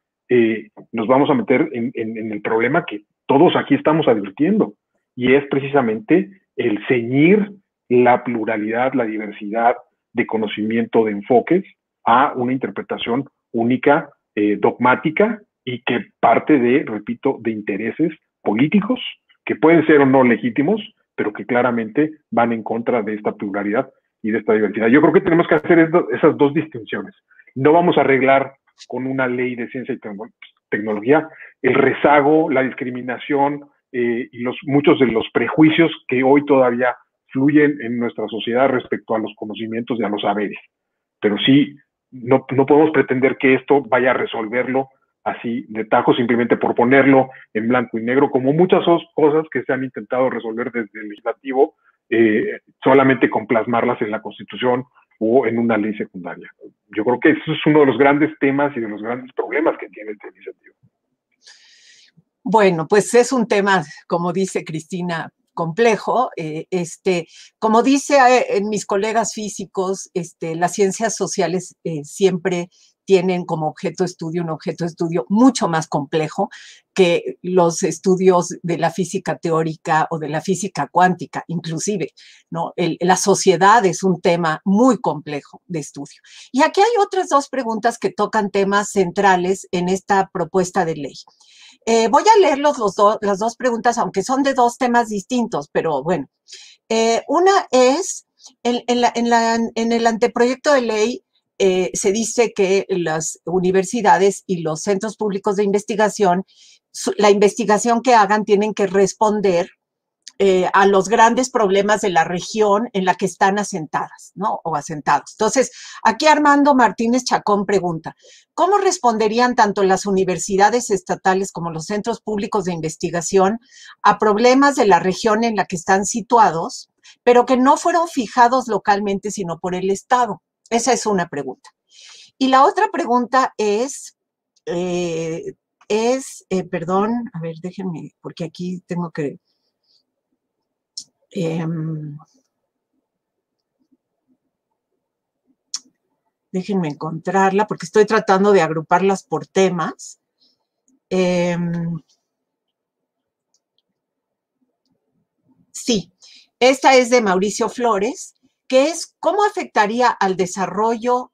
nos vamos a meter en el problema que todos aquí estamos advirtiendo, y es precisamente el ceñir la pluralidad, la diversidad de conocimiento, de enfoques, a una interpretación única, dogmática, y que parte de, repito, de intereses políticos, que pueden ser o no legítimos, pero que claramente van en contra de esta pluralidad y de esta diversidad. Yo creo que tenemos que hacer esas dos distinciones. No vamos a arreglar con una ley de ciencia y tecnología el rezago, la discriminación y muchos de los prejuicios que hoy todavía fluyen en nuestra sociedad respecto a los conocimientos y a los saberes. Pero sí, no podemos pretender que esto vaya a resolverlo así de tajo, simplemente por ponerlo en blanco y negro, como muchas cosas que se han intentado resolver desde el legislativo, solamente con plasmarlas en la Constitución o en una ley secundaria. Yo creo que eso es uno de los grandes temas y de los grandes problemas que tiene esta iniciativa. Bueno, pues es un tema, como dice Cristina, complejo. Como dice en mis colegas físicos, las ciencias sociales siempre tienen como objeto de estudio un objeto de estudio mucho más complejo que los estudios de la física teórica o de la física cuántica, inclusive, ¿no? La sociedad es un tema muy complejo de estudio. Y aquí hay otras dos preguntas que tocan temas centrales en esta propuesta de ley. Voy a leer las dos preguntas, aunque son de dos temas distintos, pero bueno. Una es, en el anteproyecto de ley, se dice que las universidades y los centros públicos de investigación, la investigación que hagan tienen que responder a los grandes problemas de la región en la que están asentadas, ¿no? O asentados. Entonces, aquí Armando Martínez Chacón pregunta, ¿cómo responderían tanto las universidades estatales como los centros públicos de investigación a problemas de la región en la que están situados, pero que no fueron fijados localmente, sino por el Estado? Esa es una pregunta. Y la otra pregunta es, perdón, a ver, déjenme, porque aquí tengo que... déjenme encontrarla, porque estoy tratando de agruparlas por temas. Sí, esta es de Mauricio Flores, que es ¿cómo afectaría al desarrollo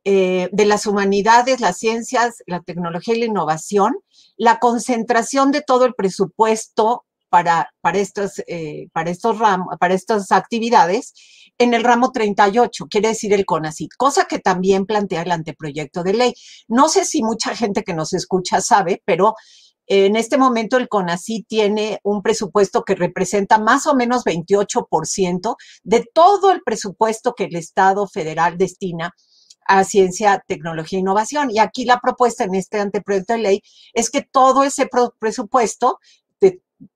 de las humanidades, las ciencias, la tecnología y la innovación la concentración de todo el presupuesto para estas actividades en el ramo 38, quiere decir el CONACYT, cosa que también plantea el anteproyecto de ley. No sé si mucha gente que nos escucha sabe, pero en este momento el CONACYT tiene un presupuesto que representa más o menos 28% de todo el presupuesto que el Estado federal destina a ciencia, tecnología e innovación. Y aquí la propuesta en este anteproyecto de ley es que todo ese presupuesto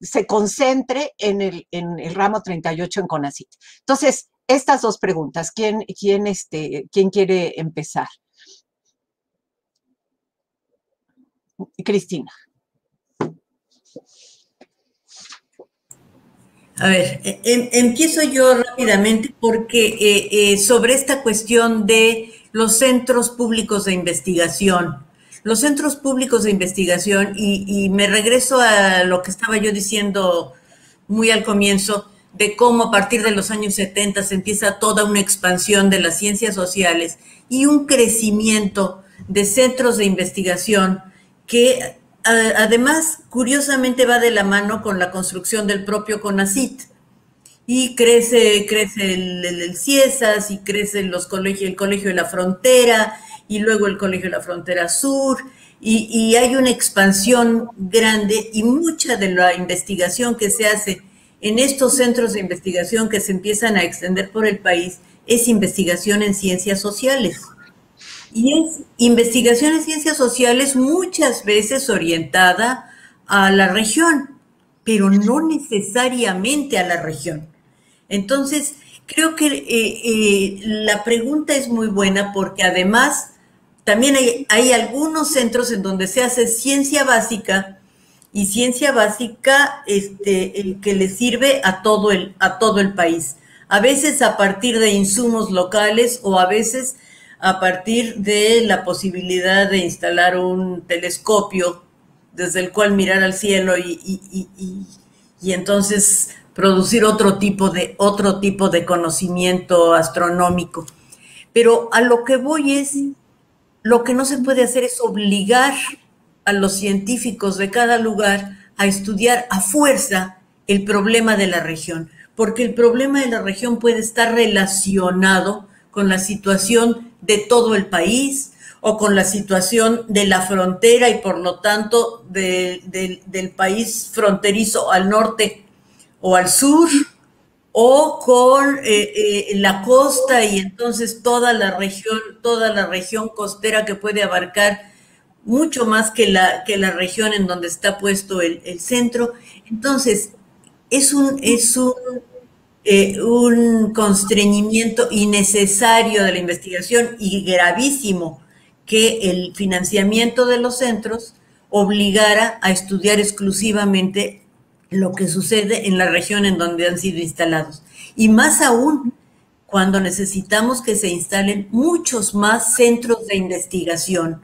se concentre en el ramo 38 en CONACYT. Entonces, estas dos preguntas, ¿quién quiere empezar? Cristina. A ver, empiezo yo rápidamente porque sobre esta cuestión de los centros públicos de investigación. Los centros públicos de investigación, y me regreso a lo que estaba yo diciendo muy al comienzo, de cómo a partir de los años 70 se empieza toda una expansión de las ciencias sociales y un crecimiento de centros de investigación que además curiosamente va de la mano con la construcción del propio CONACYT. Y crece el CIESAS y crece el Colegio de la Frontera y luego el Colegio de la Frontera Sur y hay una expansión grande y mucha de la investigación que se hace en estos centros de investigación que se empiezan a extender por el país es investigación en ciencias sociales. Y es investigación en ciencias sociales muchas veces orientada a la región, pero no necesariamente a la región. Entonces, creo que la pregunta es muy buena porque además también hay algunos centros en donde se hace ciencia básica y ciencia básica que le sirve a todo el país. A veces a partir de insumos locales o a veces a partir de la posibilidad de instalar un telescopio desde el cual mirar al cielo y entonces producir otro tipo de conocimiento astronómico. Pero a lo que voy es, lo que no se puede hacer es obligar a los científicos de cada lugar a estudiar a fuerza el problema de la región, porque el problema de la región puede estar relacionado con la situación de todo el país o con la situación de la frontera y por lo tanto del país fronterizo al norte o al sur, o con la costa y entonces toda la región costera que puede abarcar mucho más que la región en donde está puesto el centro. Entonces, es un constreñimiento innecesario de la investigación y gravísimo que el financiamiento de los centros obligara a estudiar exclusivamente lo que sucede en la región en donde han sido instalados. Y más aún, cuando necesitamos que se instalen muchos más centros de investigación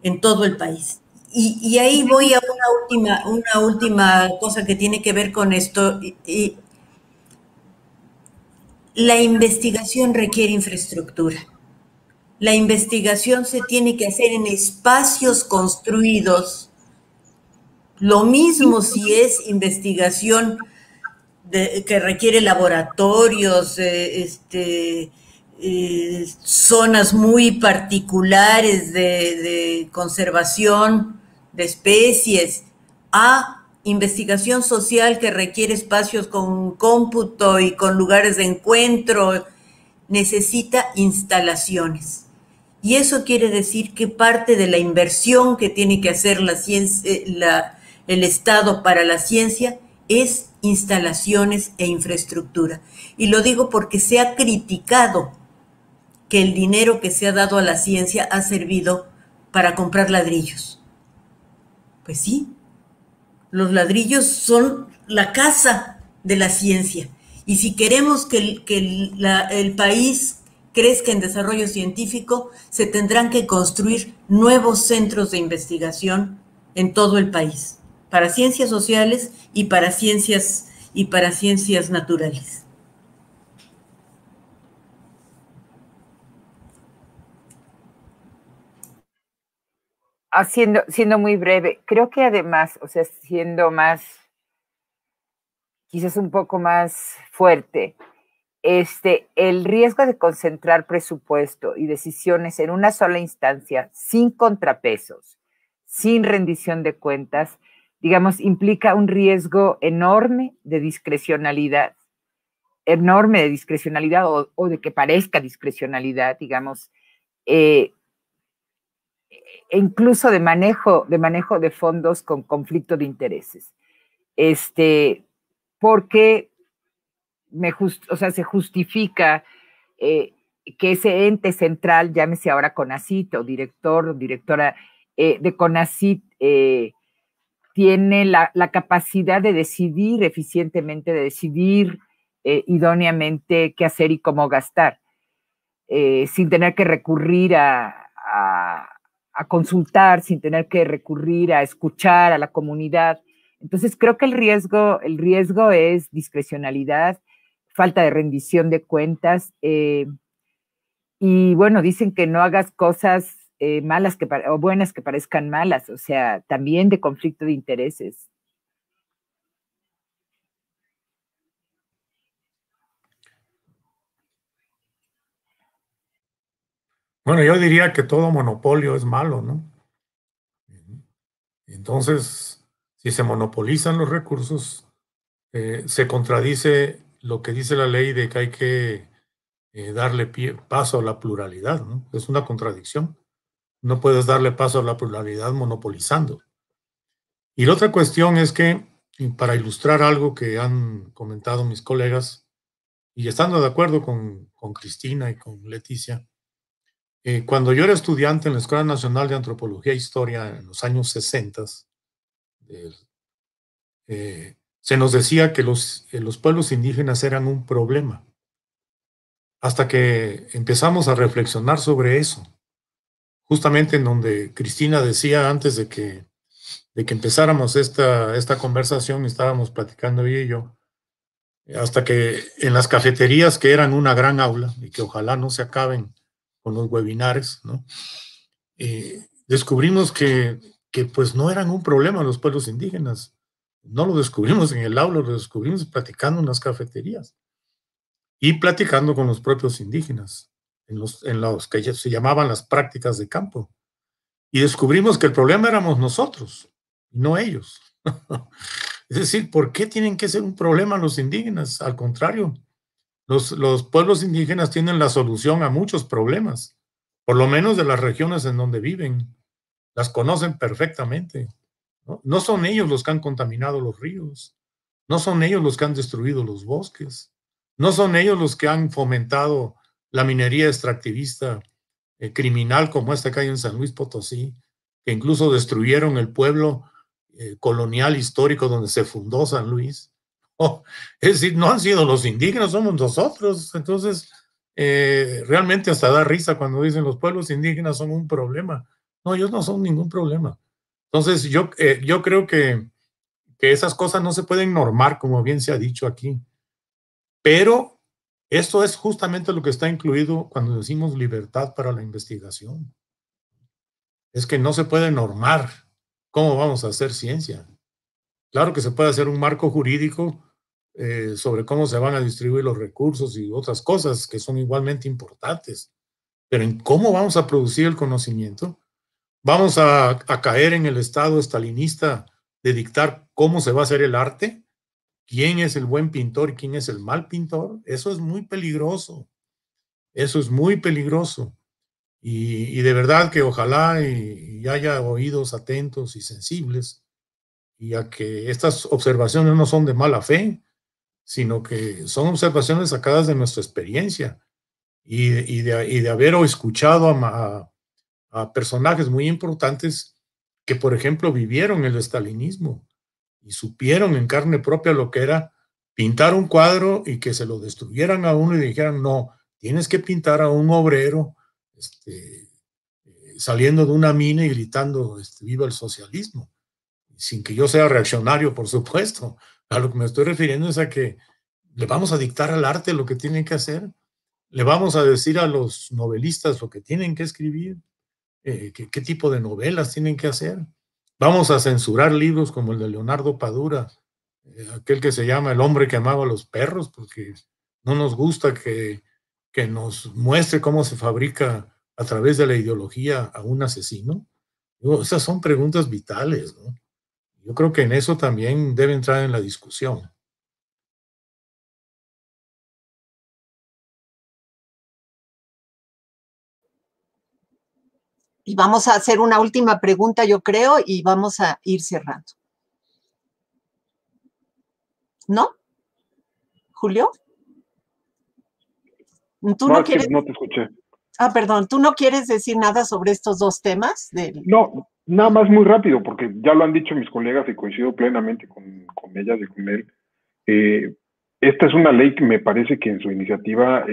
en todo el país. Y ahí voy a una última cosa que tiene que ver con esto. La investigación requiere infraestructura. La investigación se tiene que hacer en espacios construidos. Lo mismo si es investigación que requiere laboratorios, zonas muy particulares de conservación de especies, a investigación social que requiere espacios con cómputo y con lugares de encuentro, necesita instalaciones. Y eso quiere decir que parte de la inversión que tiene que hacer la ciencia, el Estado para la ciencia es instalaciones e infraestructura. Y lo digo porque se ha criticado que el dinero que se ha dado a la ciencia ha servido para comprar ladrillos. Pues sí, los ladrillos son la casa de la ciencia. Y si queremos que el país crezca en desarrollo científico, se tendrán que construir nuevos centros de investigación en todo el país, para ciencias sociales y para ciencias naturales. Siendo muy breve, creo que además, o sea, siendo más, quizás un poco más fuerte, el riesgo de concentrar presupuesto y decisiones en una sola instancia, sin contrapesos, sin rendición de cuentas, digamos, implica un riesgo enorme de discrecionalidad o de que parezca discrecionalidad, digamos, e incluso de manejo de fondos con conflicto de intereses. Porque se justifica que ese ente central, llámese ahora CONACYT o director o directora de CONACYT, tiene la capacidad de decidir eficientemente, de decidir idóneamente qué hacer y cómo gastar, sin tener que recurrir a consultar, sin tener que recurrir a escuchar a la comunidad. Entonces, creo que el riesgo es discrecionalidad, falta de rendición de cuentas, y bueno, dicen que no hagas cosas malas o buenas que parezcan malas, o sea, también de conflicto de intereses. Bueno, yo diría que todo monopolio es malo, ¿no? Entonces, si se monopolizan los recursos, se contradice lo que dice la ley de que hay que darle paso a la pluralidad, ¿no? Es una contradicción. No puedes darle paso a la pluralidad monopolizando. Y la otra cuestión es que, para ilustrar algo que han comentado mis colegas, y estando de acuerdo con Cristina y con Leticia, cuando yo era estudiante en la Escuela Nacional de Antropología e Historia en los años 60, se nos decía que los pueblos indígenas eran un problema. Hasta que empezamos a reflexionar sobre eso, justamente en donde Cristina decía antes de que empezáramos esta conversación, estábamos platicando ella y yo, hasta que en las cafeterías, que eran una gran aula y que ojalá no se acaben con los webinares, ¿no? Descubrimos que que pues no eran un problema los pueblos indígenas. No lo descubrimos en el aula, lo descubrimos platicando en las cafeterías y platicando con los propios indígenas, en los que se llamaban las prácticas de campo. Y descubrimos que el problema éramos nosotros, no ellos. Es decir, ¿por qué tienen que ser un problema los indígenas? Al contrario, los pueblos indígenas tienen la solución a muchos problemas, por lo menos de las regiones en donde viven. Las conocen perfectamente, ¿no? No son ellos los que han contaminado los ríos, no son ellos los que han destruido los bosques, no son ellos los que han fomentado la minería extractivista criminal como esta que hay en San Luis Potosí, que incluso destruyeron el pueblo colonial histórico donde se fundó San Luis. Es decir, no han sido los indígenas, somos nosotros. Entonces, realmente hasta da risa cuando dicen los pueblos indígenas son un problema. No, ellos no son ningún problema. Entonces, yo creo que esas cosas no se pueden normar, como bien se ha dicho aquí. Pero esto es justamente lo que está incluido cuando decimos libertad para la investigación. Es que no se puede normar cómo vamos a hacer ciencia. Claro que se puede hacer un marco jurídico sobre cómo se van a distribuir los recursos y otras cosas que son igualmente importantes. Pero en cómo vamos a producir el conocimiento, vamos a caer en el estado estalinista de dictar cómo se va a hacer el arte, quién es el buen pintor y quién es el mal pintor. Eso es muy peligroso. Eso es muy peligroso. Y de verdad que ojalá y haya oídos atentos y sensibles, y a que estas observaciones no son de mala fe, sino que son observaciones sacadas de nuestra experiencia y de haber escuchado a personajes muy importantes que, por ejemplo, vivieron el estalinismo y supieron en carne propia lo que era pintar un cuadro y que se lo destruyeran a uno y dijeran, no, tienes que pintar a un obrero saliendo de una mina y gritando, viva el socialismo, sin que yo sea reaccionario, por supuesto. A lo que me estoy refiriendo es a que le vamos a dictar al arte lo que tienen que hacer, le vamos a decir a los novelistas lo que tienen que escribir, qué tipo de novelas tienen que hacer. Vamos a censurar libros como el de Leonardo Padura, aquel que se llama El hombre que amaba a los perros, porque no nos gusta que nos muestre cómo se fabrica a través de la ideología a un asesino. Esas son preguntas vitales, ¿no? Yo creo que en eso también debe entrar en la discusión. Y vamos a hacer una última pregunta, yo creo, y vamos a ir cerrando. ¿No? ¿Julio? ¿Tú no quieres? No te escuché. Ah, perdón, ¿tú no quieres decir nada sobre estos dos temas? No, nada más muy rápido, porque ya lo han dicho mis colegas y coincido plenamente con ellas y con él. Esta es una ley que me parece que en su iniciativa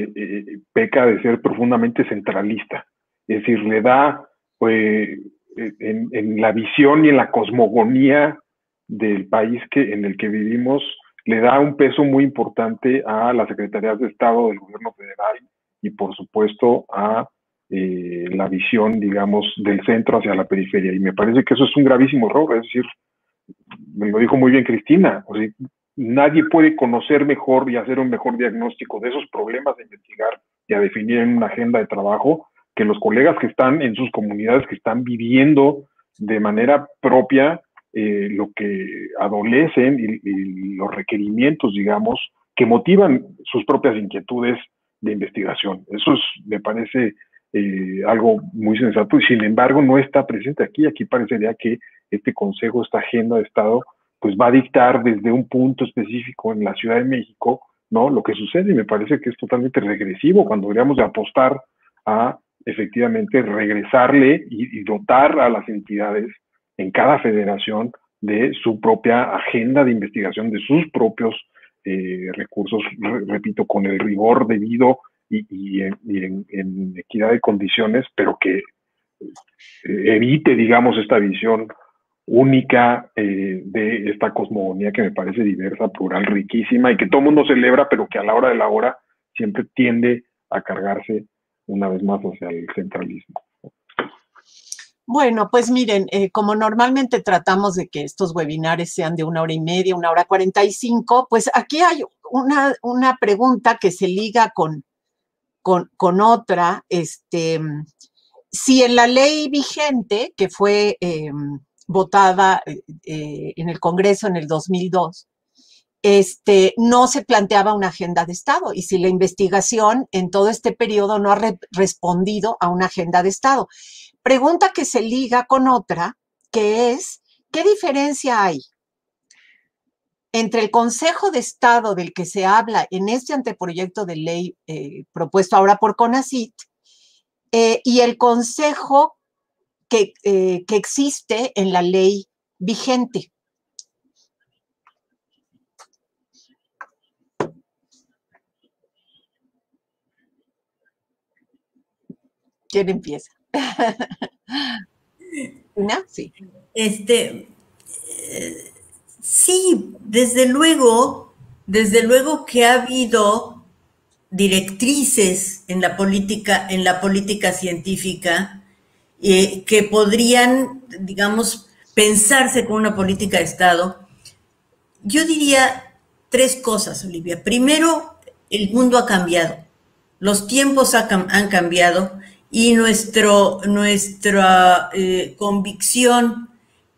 peca de ser profundamente centralista. Es decir, le da en la visión y en la cosmogonía del país en el que vivimos, le da un peso muy importante a las secretarías de Estado del gobierno federal y por supuesto a la visión, digamos, del centro hacia la periferia. Y me parece que eso es un gravísimo error. Es decir, me lo dijo muy bien Cristina, o sea, nadie puede conocer mejor y hacer un mejor diagnóstico de esos problemas a investigar y a definir en una agenda de trabajo que los colegas que están en sus comunidades, que están viviendo de manera propia lo que adolecen y los requerimientos, digamos, que motivan sus propias inquietudes de investigación. Eso me parece algo muy sensato y sin embargo no está presente aquí. Aquí parecería que este consejo, esta agenda de Estado, pues va a dictar desde un punto específico en la Ciudad de México, ¿no?, lo que sucede, y me parece que es totalmente regresivo cuando deberíamos de apostar a efectivamente regresarle y dotar a las entidades en cada federación de su propia agenda de investigación, de sus propios recursos, repito, con el rigor debido y en equidad de condiciones, pero que evite, digamos, esta visión única de esta cosmogonía que me parece diversa, plural, riquísima y que todo el mundo celebra, pero que a la hora de la hora siempre tiende a cargarse una vez más hacia el centralismo. Bueno, pues miren, como normalmente tratamos de que estos webinares sean de 1 hora y media, 1 hora 45, pues aquí hay una pregunta que se liga con otra. Si en la ley vigente, que fue votada en el Congreso en el 2002, no se planteaba una agenda de Estado, y si la investigación en todo este periodo no ha respondido a una agenda de Estado. Pregunta que se liga con otra, que es, ¿qué diferencia hay entre el Consejo de Estado del que se habla en este anteproyecto de ley propuesto ahora por CONACYT y el Consejo que existe en la ley vigente? ¿Quién empieza? ¿Una? Sí. Sí, desde luego que ha habido directrices en la política científica que podrían, digamos, pensarse con una política de Estado. Yo diría 3 cosas, Olivia. Primero, el mundo ha cambiado, los tiempos han cambiado, y nuestra convicción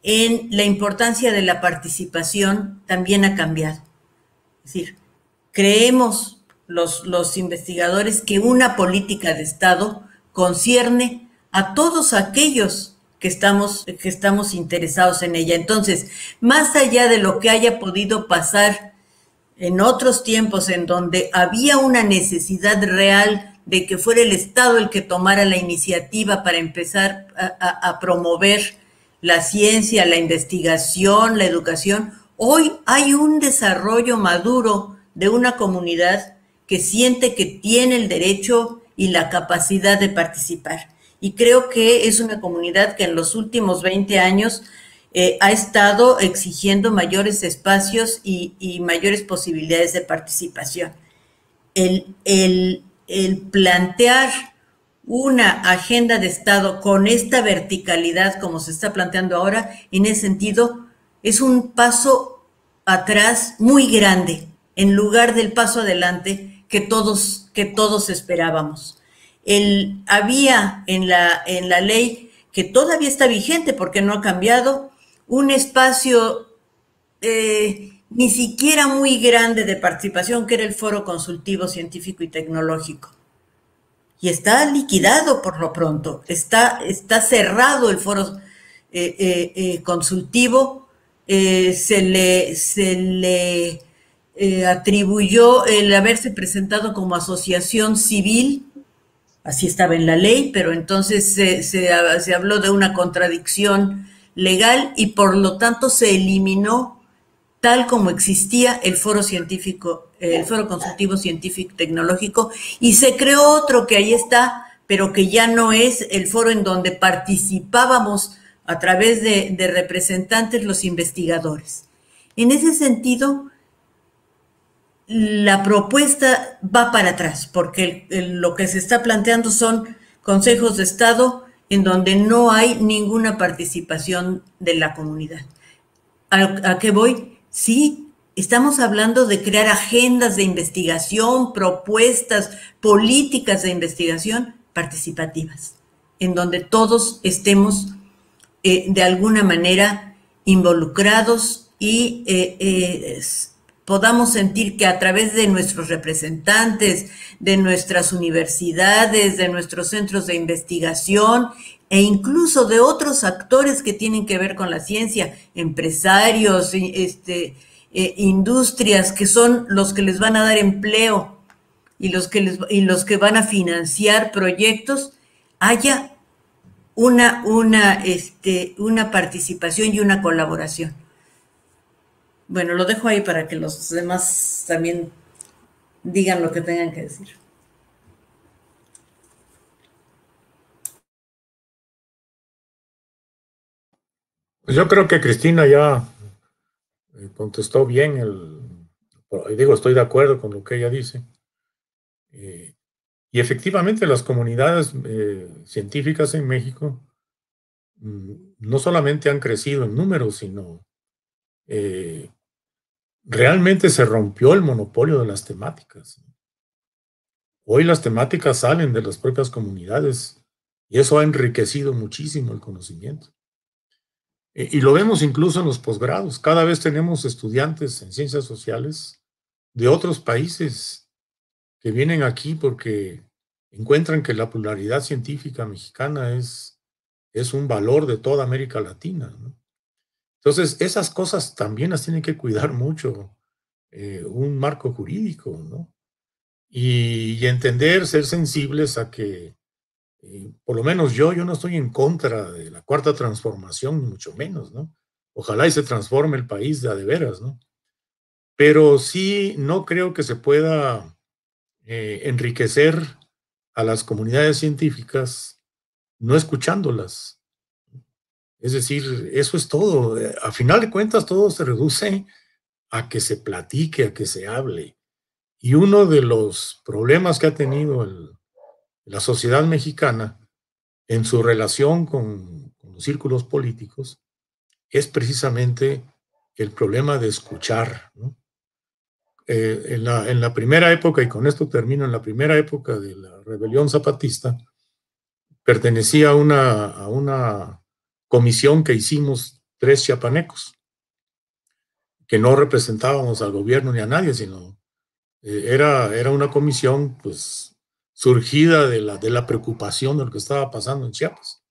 en la importancia de la participación también ha cambiado. Es decir, creemos los investigadores que una política de Estado concierne a todos aquellos que estamos interesados en ella. Entonces, más allá de lo que haya podido pasar en otros tiempos en donde había una necesidad real de que fuera el Estado el que tomara la iniciativa para empezar a promover la ciencia, la investigación, la educación, hoy hay un desarrollo maduro de una comunidad que siente que tiene el derecho y la capacidad de participar. Y creo que es una comunidad que en los últimos 20 años ha estado exigiendo mayores espacios y mayores posibilidades de participación. El plantear una agenda de Estado con esta verticalidad como se está planteando ahora, en ese sentido, es un paso atrás muy grande, en lugar del paso adelante que todos esperábamos. Había en la ley, que todavía está vigente porque no ha cambiado, un espacio ni siquiera muy grande de participación, que era el Foro Consultivo Científico y Tecnológico. Y está liquidado por lo pronto, está cerrado el Foro Consultivo, se le atribuyó el haberse presentado como asociación civil, así estaba en la ley, pero entonces se habló de una contradicción legal y por lo tanto se eliminó tal como existía el Foro Consultivo Científico Tecnológico, y se creó otro que ahí está, pero que ya no es el foro en donde participábamos a través de representantes los investigadores. En ese sentido, la propuesta va para atrás, porque lo que se está planteando son consejos de Estado en donde no hay ninguna participación de la comunidad. ¿A qué voy? Sí, estamos hablando de crear agendas de investigación, propuestas, políticas de investigación participativas, en donde todos estemos de alguna manera involucrados y podamos sentir que a través de nuestros representantes, de nuestras universidades, de nuestros centros de investigación e incluso de otros actores que tienen que ver con la ciencia, empresarios, industrias, que son los que les van a dar empleo y los que van a financiar proyectos, haya una participación y una colaboración. Bueno, lo dejo ahí para que los demás también digan lo que tengan que decir. Pues yo creo que Cristina ya contestó bien estoy de acuerdo con lo que ella dice. Y efectivamente las comunidades científicas en México no solamente han crecido en números, sino realmente se rompió el monopolio de las temáticas. Hoy las temáticas salen de las propias comunidades y eso ha enriquecido muchísimo el conocimiento. Y lo vemos incluso en los posgrados. Cada vez tenemos estudiantes en ciencias sociales de otros países que vienen aquí porque encuentran que la pluralidad científica mexicana es un valor de toda América Latina, ¿no? Entonces, esas cosas también las tiene que cuidar mucho un marco jurídico, ¿no? Y entender, ser sensibles a que, por lo menos yo no estoy en contra de la cuarta transformación, ni mucho menos, ¿no? Ojalá y se transforme el país de a de veras, ¿no? Pero sí no creo que se pueda enriquecer a las comunidades científicas no escuchándolas. Es decir, eso es todo. A final de cuentas, todo se reduce a que se platique, a que se hable. Y uno de los problemas que ha tenido la sociedad mexicana en su relación con los círculos políticos es precisamente el problema de escuchar, ¿no? En la primera época, y con esto termino, en la primera época de la rebelión zapatista, pertenecía a una comisión que hicimos 3 chiapanecos, que no representábamos al gobierno ni a nadie, sino era una comisión pues surgida de la preocupación de lo que estaba pasando en Chiapas.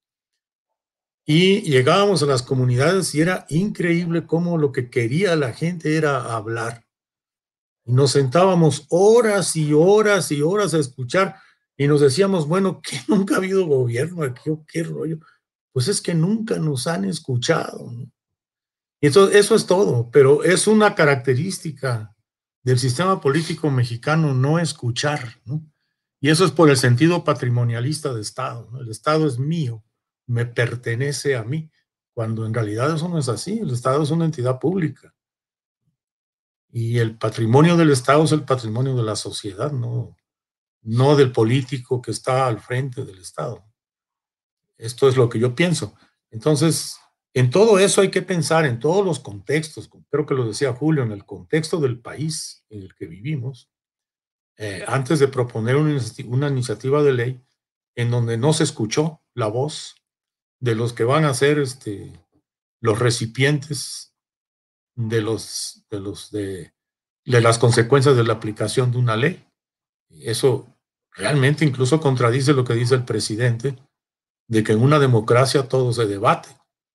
Y llegábamos a las comunidades y era increíble cómo lo que quería la gente era hablar. Y nos sentábamos horas y horas y horas a escuchar y nos decíamos, bueno, ¿qué nunca ha habido gobierno aquí o qué rollo? Pues es que nunca nos han escuchado, ¿no? Y entonces, eso es todo, pero es una característica del sistema político mexicano no escuchar, ¿no? Y eso es por el sentido patrimonialista de Estado, ¿no? El Estado es mío, me pertenece a mí, cuando en realidad eso no es así. El Estado es una entidad pública. Y el patrimonio del Estado es el patrimonio de la sociedad, no del político que está al frente del Estado. Esto es lo que yo pienso. Entonces, en todo eso hay que pensar, en todos los contextos, creo que lo decía Julio, en el contexto del país en el que vivimos, antes de proponer una iniciativa de ley en donde no se escuchó la voz de los que van a ser los recipientes de las consecuencias de la aplicación de una ley. Eso realmente incluso contradice lo que dice el presidente, de que en una democracia todo se debate.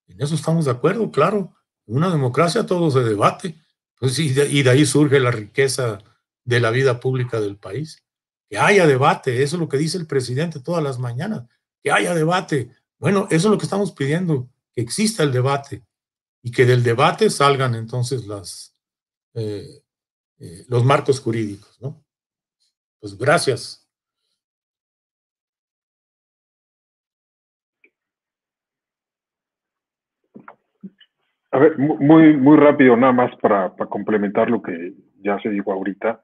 En eso estamos de acuerdo, claro. En una democracia todo se debate. Pues, y de ahí surge la riqueza de la vida pública del país. Que haya debate, eso es lo que dice el presidente todas las mañanas. Que haya debate. Bueno, eso es lo que estamos pidiendo, que exista el debate y que del debate salgan entonces los marcos jurídicos, ¿no? Pues gracias. A ver, muy rápido, nada más para complementar lo que ya se dijo ahorita.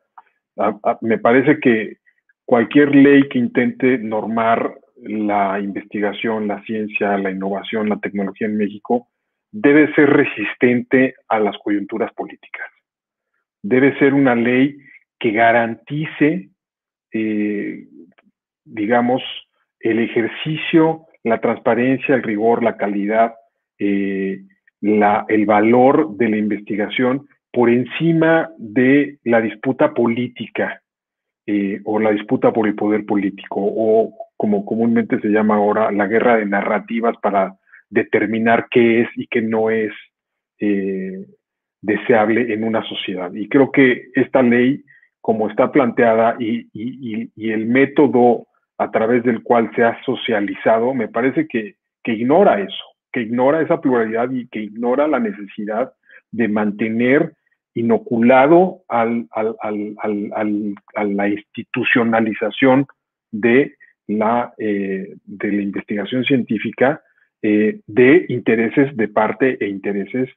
Me parece que cualquier ley que intente normar la investigación, la ciencia, la innovación, la tecnología en México, debe ser resistente a las coyunturas políticas. Debe ser una ley que garantice, digamos, el ejercicio, la transparencia, el rigor, la calidad, el valor de la investigación por encima de la disputa política o la disputa por el poder político, o como comúnmente se llama ahora, la guerra de narrativas para determinar qué es y qué no es deseable en una sociedad. Y creo que esta ley, como está planteada y el método a través del cual se ha socializado, me parece que ignora eso, que ignora esa pluralidad y que ignora la necesidad de mantener inoculado a la institucionalización de la investigación científica de intereses de parte e intereses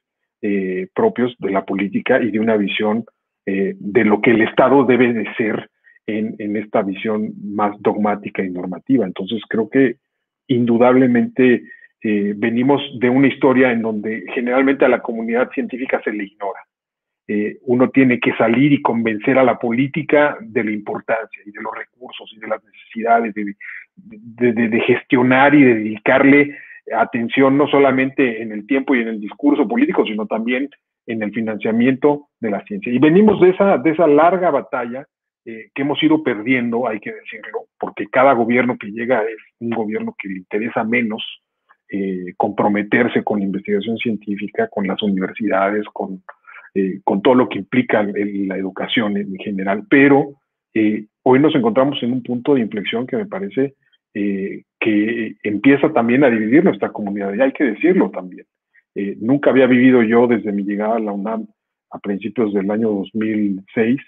propios de la política y de una visión de lo que el Estado debe de ser en esta visión más dogmática y normativa. Entonces creo que indudablemente venimos de una historia en donde generalmente a la comunidad científica se le ignora. Uno tiene que salir y convencer a la política de la importancia y de los recursos y de las necesidades de gestionar y de dedicarle atención no solamente en el tiempo y en el discurso político, sino también en el financiamiento de la ciencia. Y venimos de esa larga batalla que hemos ido perdiendo, hay que decirlo, porque cada gobierno que llega es un gobierno que le interesa menos comprometerse con la investigación científica, con las universidades, con todo lo que implica la educación en general, pero hoy nos encontramos en un punto de inflexión que me parece que empieza también a dividir nuestra comunidad, y hay que decirlo también. Nunca había vivido yo desde mi llegada a la UNAM a principios del año 2006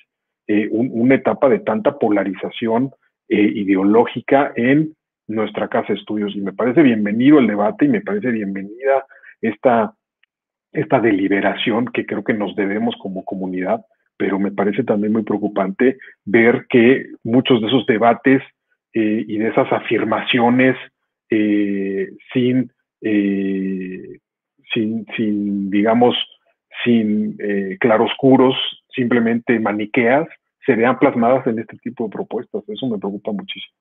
una etapa de tanta polarización ideológica en nuestra casa de estudios, y me parece bienvenido el debate y me parece bienvenida esta deliberación que creo que nos debemos como comunidad, pero me parece también muy preocupante ver que muchos de esos debates y de esas afirmaciones sin claroscuros, simplemente maniqueas, se vean plasmadas en este tipo de propuestas. Eso me preocupa muchísimo.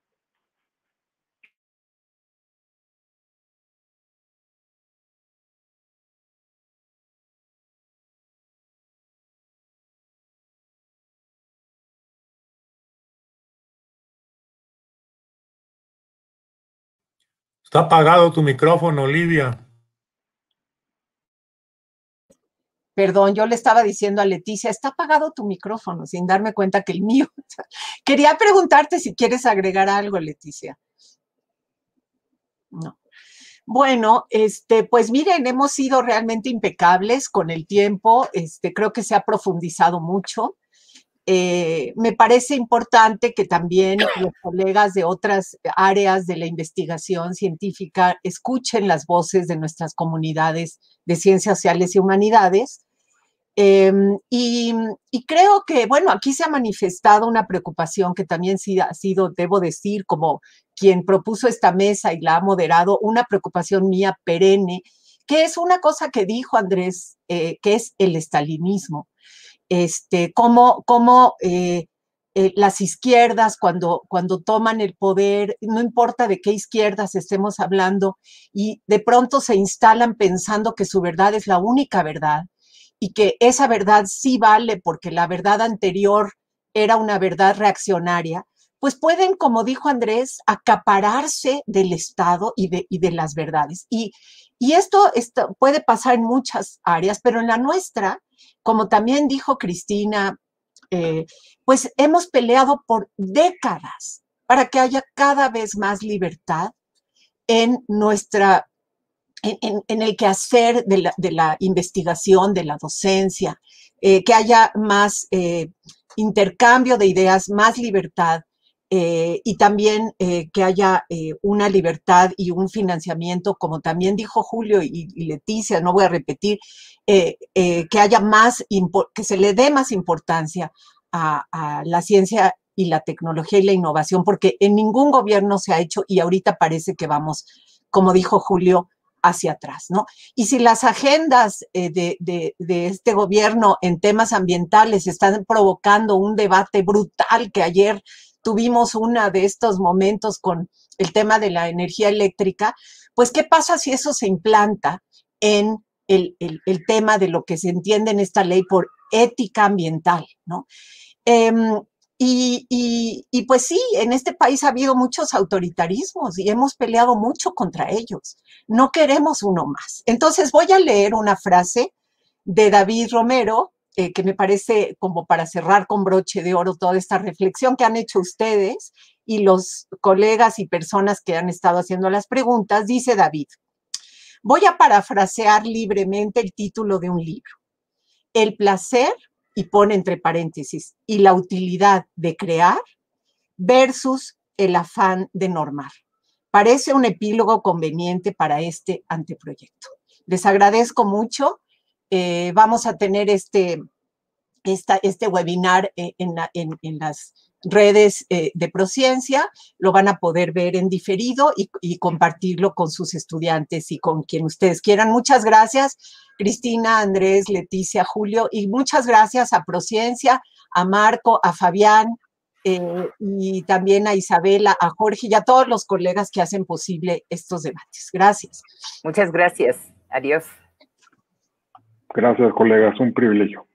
Está apagado tu micrófono, Olivia. Perdón, yo le estaba diciendo a Leticia, está apagado tu micrófono, sin darme cuenta que el mío. Quería preguntarte si quieres agregar algo, Leticia. No. Bueno, pues miren, hemos sido realmente impecables con el tiempo. Creo que se ha profundizado mucho. Me parece importante que también los colegas de otras áreas de la investigación científica escuchen las voces de nuestras comunidades de ciencias sociales y humanidades. Y creo que, bueno, aquí se ha manifestado una preocupación que también sí ha sido, debo decir, como quien propuso esta mesa y la ha moderado, una preocupación mía perenne, que es una cosa que dijo Andrés, que es el estalinismo. Cómo las izquierdas cuando toman el poder, no importa de qué izquierdas estemos hablando, y de pronto se instalan pensando que su verdad es la única verdad, y que esa verdad sí vale porque la verdad anterior era una verdad reaccionaria, pues pueden, como dijo Andrés, acapararse del Estado y de las verdades. Y esto puede pasar en muchas áreas, pero en la nuestra, como también dijo Cristina, pues hemos peleado por décadas para que haya cada vez más libertad en el quehacer de la investigación, de la docencia, que haya más intercambio de ideas, más libertad, y también que haya una libertad y un financiamiento, como también dijo Julio y Leticia, no voy a repetir, que haya que se le dé más importancia a la ciencia y la tecnología y la innovación, porque en ningún gobierno se ha hecho y ahorita parece que vamos, como dijo Julio, hacia atrás, ¿no? Y si las agendas de este gobierno en temas ambientales están provocando un debate brutal, que ayer tuvimos uno de estos momentos con el tema de la energía eléctrica, pues ¿qué pasa si eso se implanta en el tema de lo que se entiende en esta ley por ética ambiental, ¿no? Y pues sí, en este país ha habido muchos autoritarismos y hemos peleado mucho contra ellos. No queremos uno más. Entonces voy a leer una frase de David Romero, que me parece como para cerrar con broche de oro toda esta reflexión que han hecho ustedes y los colegas y personas que han estado haciendo las preguntas. Dice David, voy a parafrasear libremente el título de un libro. El placer, y pone entre paréntesis, y la utilidad de crear versus el afán de normar. Parece un epílogo conveniente para este anteproyecto. Les agradezco mucho. Vamos a tener este webinar en las redes de Prociencia, lo van a poder ver en diferido y compartirlo con sus estudiantes y con quien ustedes quieran. Muchas gracias, Cristina, Andrés, Leticia, Julio, y muchas gracias a Prociencia, a Marco, a Fabián, y también a Isabela, a Jorge y a todos los colegas que hacen posible estos debates. Gracias. Muchas gracias. Adiós. Gracias, colegas. Un privilegio.